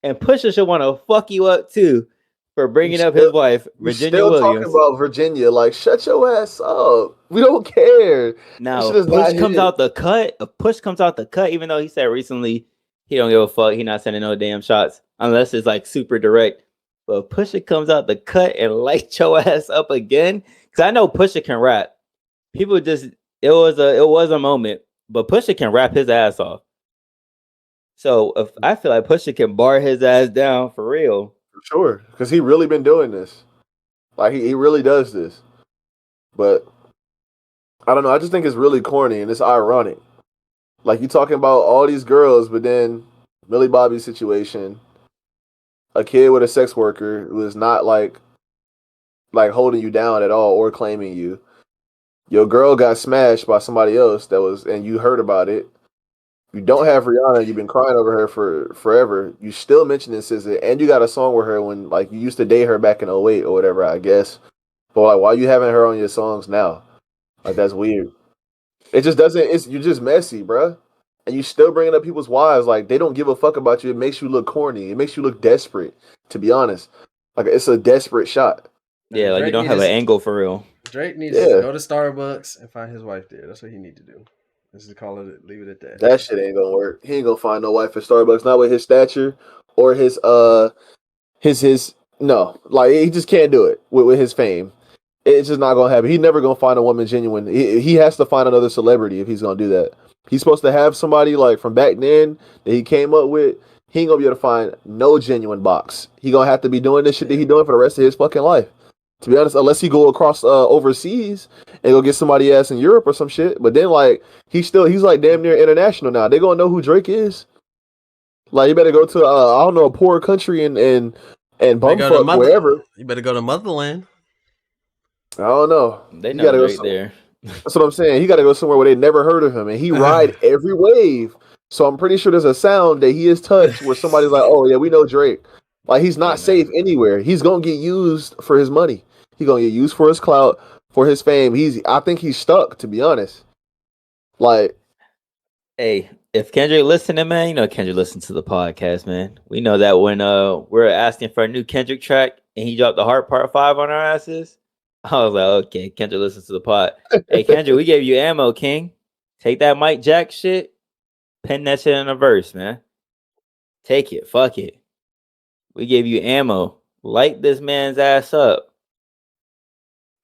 And Pusha should want to fuck you up too for bringing up his wife, You Virginia still Williams. talking about Virginia. Like, shut your ass up. We don't care. Now, That shit is Push not comes hit. out the cut. A Push comes out the cut, even though he said recently he don't give a fuck. He not sending no damn shots unless it's like super direct. But Pusha comes out the cut and light your ass up again. Cause I know Pusha can rap. People just it was a moment, but Pusha can rap his ass off. So if I feel like Pusha can bar his ass down for real. For sure. Because he really been doing this. Like, he really does this. But I don't know. I just think it's really corny and it's ironic. Like, you talking about all these girls, but then Millie Bobby's situation, a kid with a sex worker who is not like holding you down at all or claiming you. Your girl got smashed by somebody else and you heard about it. You don't have Rihanna. You've been crying over her for forever. You still mentioning SZA, and you got a song with her when like you used to date her back in '08 or whatever, I guess. But like, why you having her on your songs now? Like, that's weird. It just doesn't. You're just messy, bruh. And you still bringing up people's wives. Like, they don't give a fuck about you. It makes you look corny. It makes you look desperate. To be honest, like, it's a desperate shot. Yeah, like you don't have an angle for real. Drake needs to go to Starbucks and find his wife there. That's what he need to do. Let's just leave it at that. That shit ain't gonna work. He ain't gonna find no wife at Starbucks. Not with his stature or his no. Like, he just can't do it with his fame. It's just not gonna happen. He's never gonna find a woman genuine. He has to find another celebrity if he's gonna do that. He's supposed to have somebody like from back then that he came up with. He ain't gonna be able to find no genuine box. He gonna have to be doing this shit that he doing for the rest of his fucking life. To be honest, unless he go across overseas and go get somebody ass in Europe or some shit. But then like he's like damn near international now. They gonna know who Drake is. Like, you better go to I don't know, a poor country and bumfuck wherever. You better go to Motherland. I don't know. They know Drake there. That's what I'm saying. He got to go somewhere where they never heard of him, and he ride every wave. So I'm pretty sure there's a sound that he has touched where somebody's like, "Oh yeah, we know Drake." Like, he's not safe anywhere. He's gonna get used for his money. He's gonna get used for his clout, for his fame. I think he's stuck, to be honest. Like, hey, if Kendrick listening, man, you know Kendrick listens to the podcast, man. We know that when we're asking for a new Kendrick track and he dropped the Heart Part 5 on our asses, I was like, okay, Kendrick listens to the pod. Hey, Kendrick, we gave you ammo, King. Take that Mike Jack shit, pen that shit in a verse, man. Take it. Fuck it. We gave you ammo. Light this man's ass up.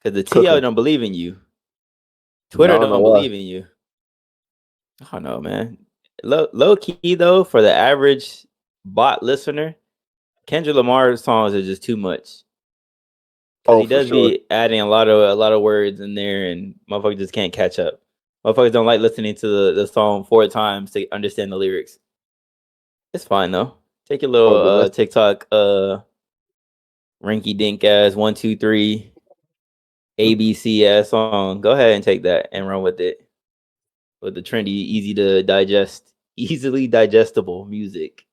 Because the TL don't believe in you. Twitter don't believe in you. I don't know, man. Low key, though, for the average bot listener, Kendrick Lamar's songs are just too much. He does be adding a lot of words in there, and motherfuckers just can't catch up. Motherfuckers don't like listening to the song 4 times to understand the lyrics. It's fine though. Take your little TikTok rinky dink ass 1, 2, 3 ABC ass song. Go ahead and take that and run with it. With the trendy, easy to digest, easily digestible music.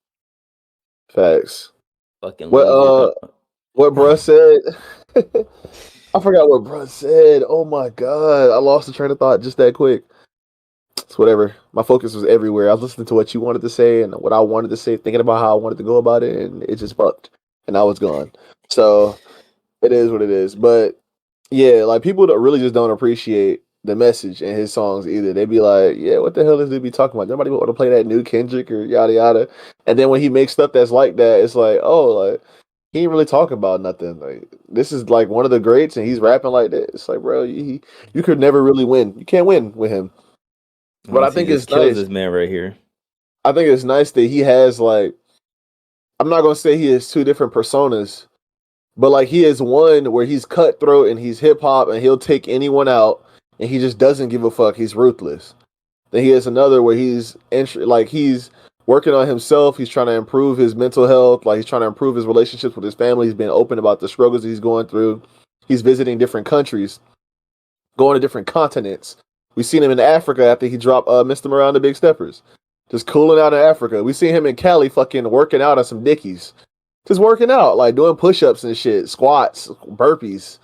Facts. Fucking what bruh said. I forgot what bruh said. Oh my god, I lost the train of thought just that quick. It's whatever. My focus was everywhere. I was listening to what you wanted to say and what I wanted to say, thinking about how I wanted to go about it, and it just fucked, and I was gone. So it is what it is. But yeah, like, people really just don't appreciate the message in his songs either. They be like, yeah, what the hell is they be talking about? Nobody want to play that new Kendrick or yada yada. And then when he makes stuff that's like that, it's like, oh, like, he ain't really talking about nothing. Like this is like one of the greats, and he's rapping like this. It's like, bro, you could never really win. You can't win with him. But I Unless he think just it's kills nice. this man right here. I think it's nice that he has like. I'm not gonna say he has two different personas, but like he is one where he's cutthroat and he's hip hop and he'll take anyone out and he just doesn't give a fuck. He's ruthless. Then he has another where he's working on himself. He's trying to improve his mental health. Like he's trying to improve his relationships with his family. He's being open about the struggles he's going through. He's visiting different countries, going to different continents. We've seen him in Africa after he dropped Mr. Around the Big Steppers. Just cooling out in Africa. We see him in Cali fucking working out on some dickies. Just working out, like doing push-ups and shit, squats, burpees.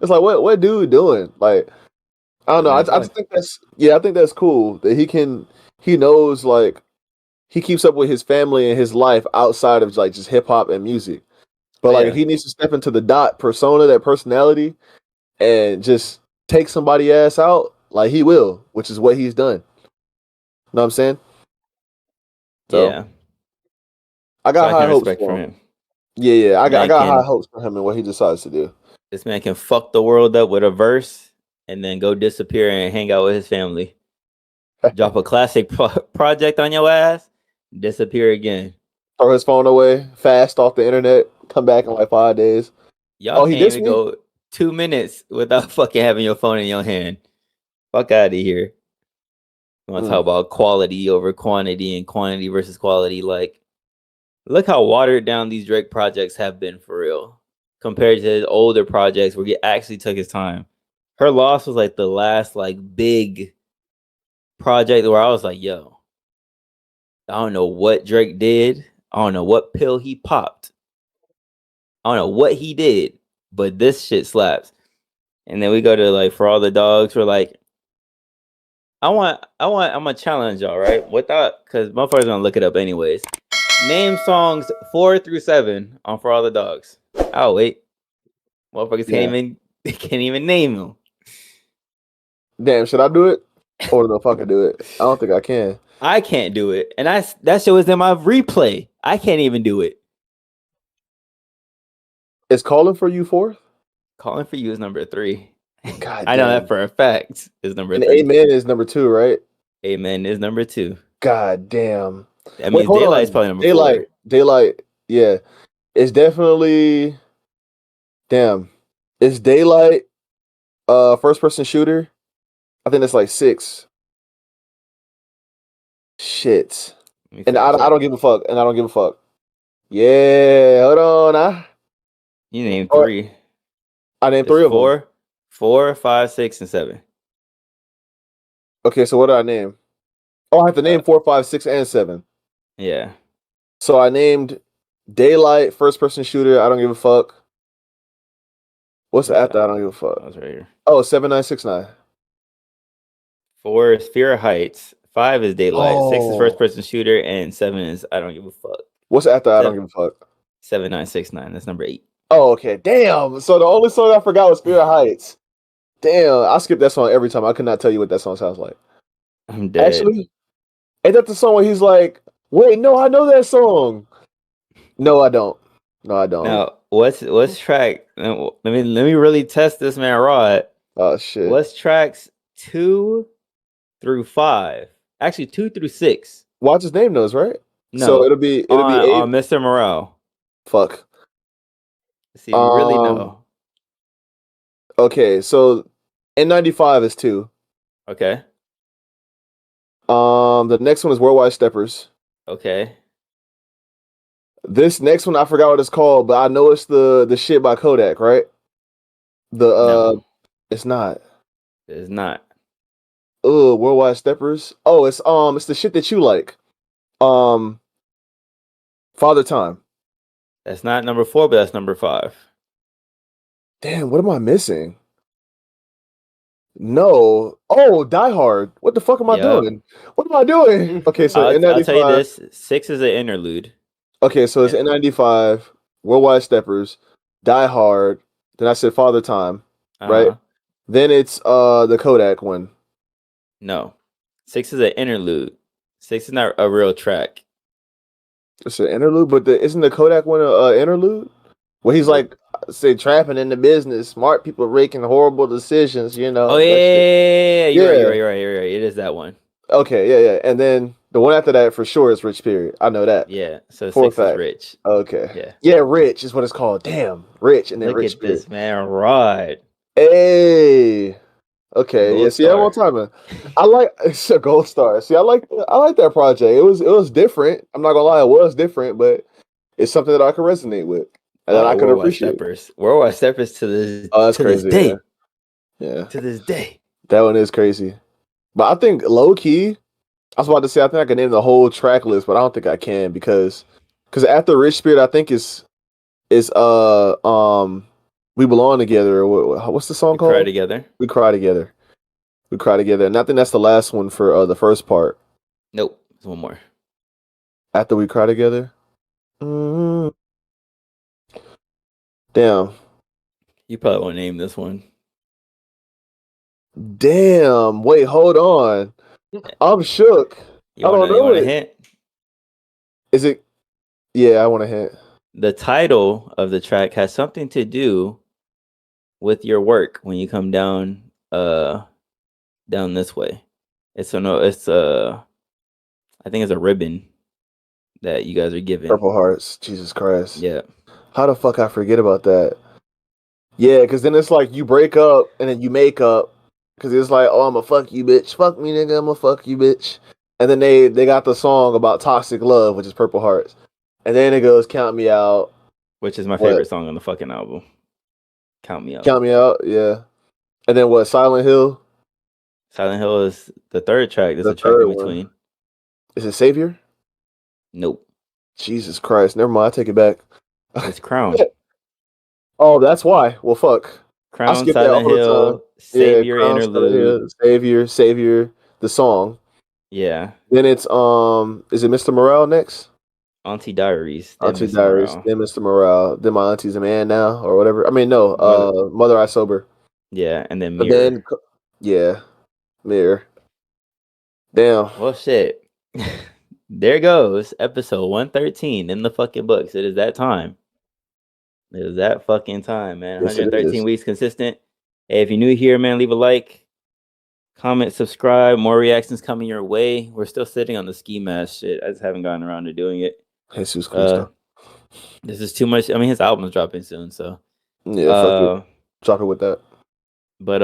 It's like what dude doing? Like I don't know. I Living his just life. think I think that's cool that he knows like he keeps up with his family and his life outside of like just hip hop and music. But Oh like if yeah. he needs to step into the dot persona, that personality, and just take somebody ass out, like he will, which is what he's done. You know what I'm saying? So Yeah. I So got I high can hopes respect for from him. him. Yeah, I Man got high can hopes for him and what he decides to do. This man can fuck the world up with a verse and then go disappear and hang out with his family. Drop a classic project on your ass, disappear again. Throw his phone away, fast off the internet, come back in like 5 days. Y'all Oh, he can't dissed even me? go 2 minutes without fucking having your phone in your hand. Fuck out of here. You want to talk Mm. about quality over quantity and quantity versus quality? Like, look how watered down these Drake projects have been for real compared to his older projects where he actually took his time. Her Loss was like the last like big project where I was like, yo, I don't know what Drake did. I don't know what pill he popped. I don't know what he did, but this shit slaps. And then we go to like For All the Dogs. We're like, I'm gonna challenge y'all, right? Without, because motherfuckers gonna look it up anyways. Name songs 4 through 7 on For All the Dogs. Oh wait, motherfuckers Yeah. can't even name them. Damn, should I do it? Or no, if I can do it. I don't think I can. I can't do it, and that shit was in my replay. I can't even do it. Is Calling for You fourth? Calling for You is number 3. God I know that damn. for a fact. Is number And 3. Amen is number 2, right? Amen is number 2. God damn. That Wait, means hold Daylight's on. probably number 4. Daylight. Yeah. It's definitely damn. It's Daylight first person shooter. I think that's like 6. Shit. Let me And fact I check. don't give a fuck. And I don't give a fuck. Yeah, hold on. You named All right. 3. I named There's 3 of them. 4, 5, 6, and 7. Okay, so what do I name? Oh, I have to Uh, name 4, 5, 6, and 7. yeah. So I named Daylight, first person shooter. I don't give a fuck. What's Where's after? that? I don't give a fuck. That was right here. Oh, 7969. 4 is Fear Heights. 5 is Daylight. 6 is First Oh, Person Shooter, and 7 is I Don't Give a Fuck. what's after? I don't 7, give a fuck. 7969. That's number 8. Oh, okay. Damn. So the only song I forgot was Spirit Heights. Damn. I skip that song every time. I could not tell you what that song sounds like. I'm dead. Actually, ain't that the song where he's like, wait, no, I know that song. No, I don't. No, I don't. Now, what's track? Let me really test this man Rod. Oh shit. What's tracks 2 through 5? Actually, 2 through 6. Watch his name knows, right? So No, it'll be on 8. Mr. Morale. Fuck. Let's see if you really know. Okay, so N95 is 2. Okay. The next one is Worldwide Steppers. Okay. This next one I forgot what it's called, but I know it's the shit by Kodak, right? The No, it's not. it's not. Worldwide Steppers. Oh, it's the shit that you like. Um, Father Time. That's not number 4, but that's number 5. Damn, what am I missing? No. Oh, Die Hard. What the fuck am I Yep. doing? What am I doing? Okay, so I'll tell you N95. this. 6 is an interlude. Okay, so it's And N95, Worldwide Steppers, Die Hard. Then I said Father Time, right? uh-huh. Then it's the Kodak one. No. 6 is an interlude. 6 is not a real track. It's an interlude, but isn't the Kodak one a interlude? Where he's like, say, trapping in the business, smart people making horrible decisions. You know. Oh That shit. yeah, Yeah. you're right. It is that one. Okay. Yeah. And then the one after that for sure is Rich Period. I know that Yeah. So for a 6 is fact. Rich. Okay. Yeah. Yeah, Rich is what it's called. Damn, Rich, and then Look Rich at Period. this man, Rod. Hey. Okay, yeah. Gold See, I'm on star. time, man. I like it's a gold star. See, I like that project. It was different. I'm not gonna lie, it was different, but it's something that I can resonate with and that Oh, I can Worldwide appreciate. Steppers. Worldwide Steppers Oh, that's to this crazy. Yeah, day. yeah. To this day. That one is crazy. But I think low key, I was about to say I think I can name the whole track list, but I don't think I can because after Rich Spirit, I think is We Belong Together. Or what's the song We cry called? together. We Cry Together. We Cry Together, and I think that's the last one for the first part. Nope. There's one more. After We Cry Together. Mm, damn. You probably won't name this one. Damn. Wait, hold on. I'm shook. You I don't wanna know it. hint? Is it? Yeah, I want to hint. The title of the track has something to do with your work when you come down down this way. I think it's a ribbon that you guys are given. Purple Hearts. Jesus Christ. Yeah. How the fuck I forget about that? Yeah, because then it's like you break up and then you make up. Because it's like, oh, I'm a fuck you, bitch. Fuck me, nigga. I'm a fuck you, bitch. And then they got the song about toxic love, which is Purple Hearts. And then it goes, Count Me Out. Which is my What? favorite song on the fucking album. Count Me Out. Count Me Out, yeah. And then what? Silent Hill. Silent Hill is the third track. There's The a track in third one. between. Is it Savior? Nope. Jesus Christ. Never mind. I take it back. It's Crown. Oh, that's why. Well, fuck. I Crown, skip that Silent all the time. Hill, Yeah, Savior Crown, Silent Interlude. Hill, Savior, the song. Yeah. Then it's is it Mr. Morale next? Auntie Diaries. Then Auntie Mr. Diaries, Morale. then Mr. Morale, then my auntie's a man now, or whatever. I mean, no, Mother I Sober. Yeah, and then But Mirror. then, yeah, Mirror. Damn. Well, shit. There goes episode 113 in the fucking books. It is that time. It is that fucking time, man. Yes, it 113 is. weeks consistent. Hey, if you're new here, man, leave a like, comment, subscribe. More reactions coming your way. We're still sitting on the ski mask shit. I just haven't gotten around to doing it. Jesus Cristo. This is too much. I mean, his album's dropping soon, so Yeah, fuck it. Drop it with that. But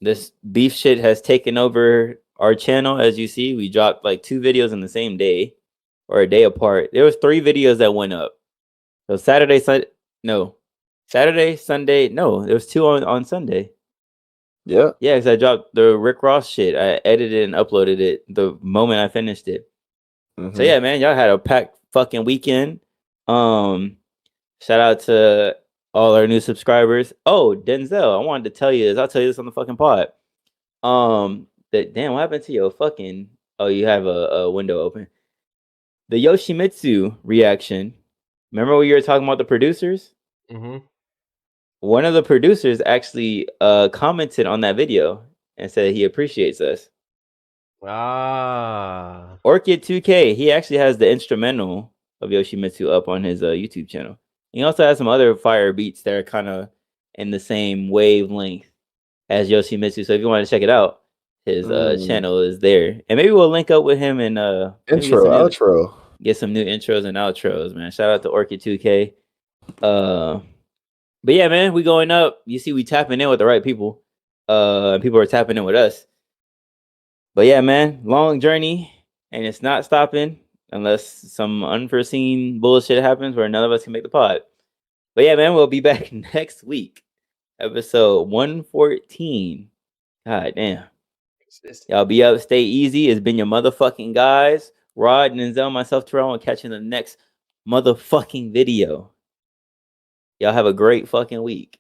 this beef shit has taken over our channel. As you see, we dropped like 2 videos in the same day or a day apart. There was 3 videos that went up. So Saturday, Sunday. No, there was 2 on Sunday. Yeah. Yeah, because I dropped the Rick Ross shit. I edited and uploaded it the moment I finished it. Mm-hmm. So yeah, man, y'all had a packed fucking weekend. Shout out to all our new subscribers. Oh, Denzel, I wanted to tell you this. I'll tell you this on the fucking pod. Damn, what happened to your fucking? Oh, you have a window open. The Yoshimitsu reaction. Remember when you were talking about the producers? Mm-hmm. One of the producers actually commented on that video and said he appreciates us. Ah. Orchid 2K, he actually has the instrumental of Yoshimitsu up on his YouTube channel. He also has some other fire beats that are kind of in the same wavelength as Yoshimitsu. So if you want to check it out, his channel is there. And maybe we'll link up with him and outro. Get some new intros and outros, man. Shout out to Orchid 2K. But yeah, man, we going up. You see, we tapping in with the right people. And people are tapping in with us. But yeah, man, long journey, and it's not stopping unless some unforeseen bullshit happens where none of us can make the pod. But yeah, man, we'll be back next week. Episode 114. God damn. Y'all be up, stay easy. It's been your motherfucking guys, Rod, Denzel, myself, Terrell, and catching the next motherfucking video. Y'all have a great fucking week.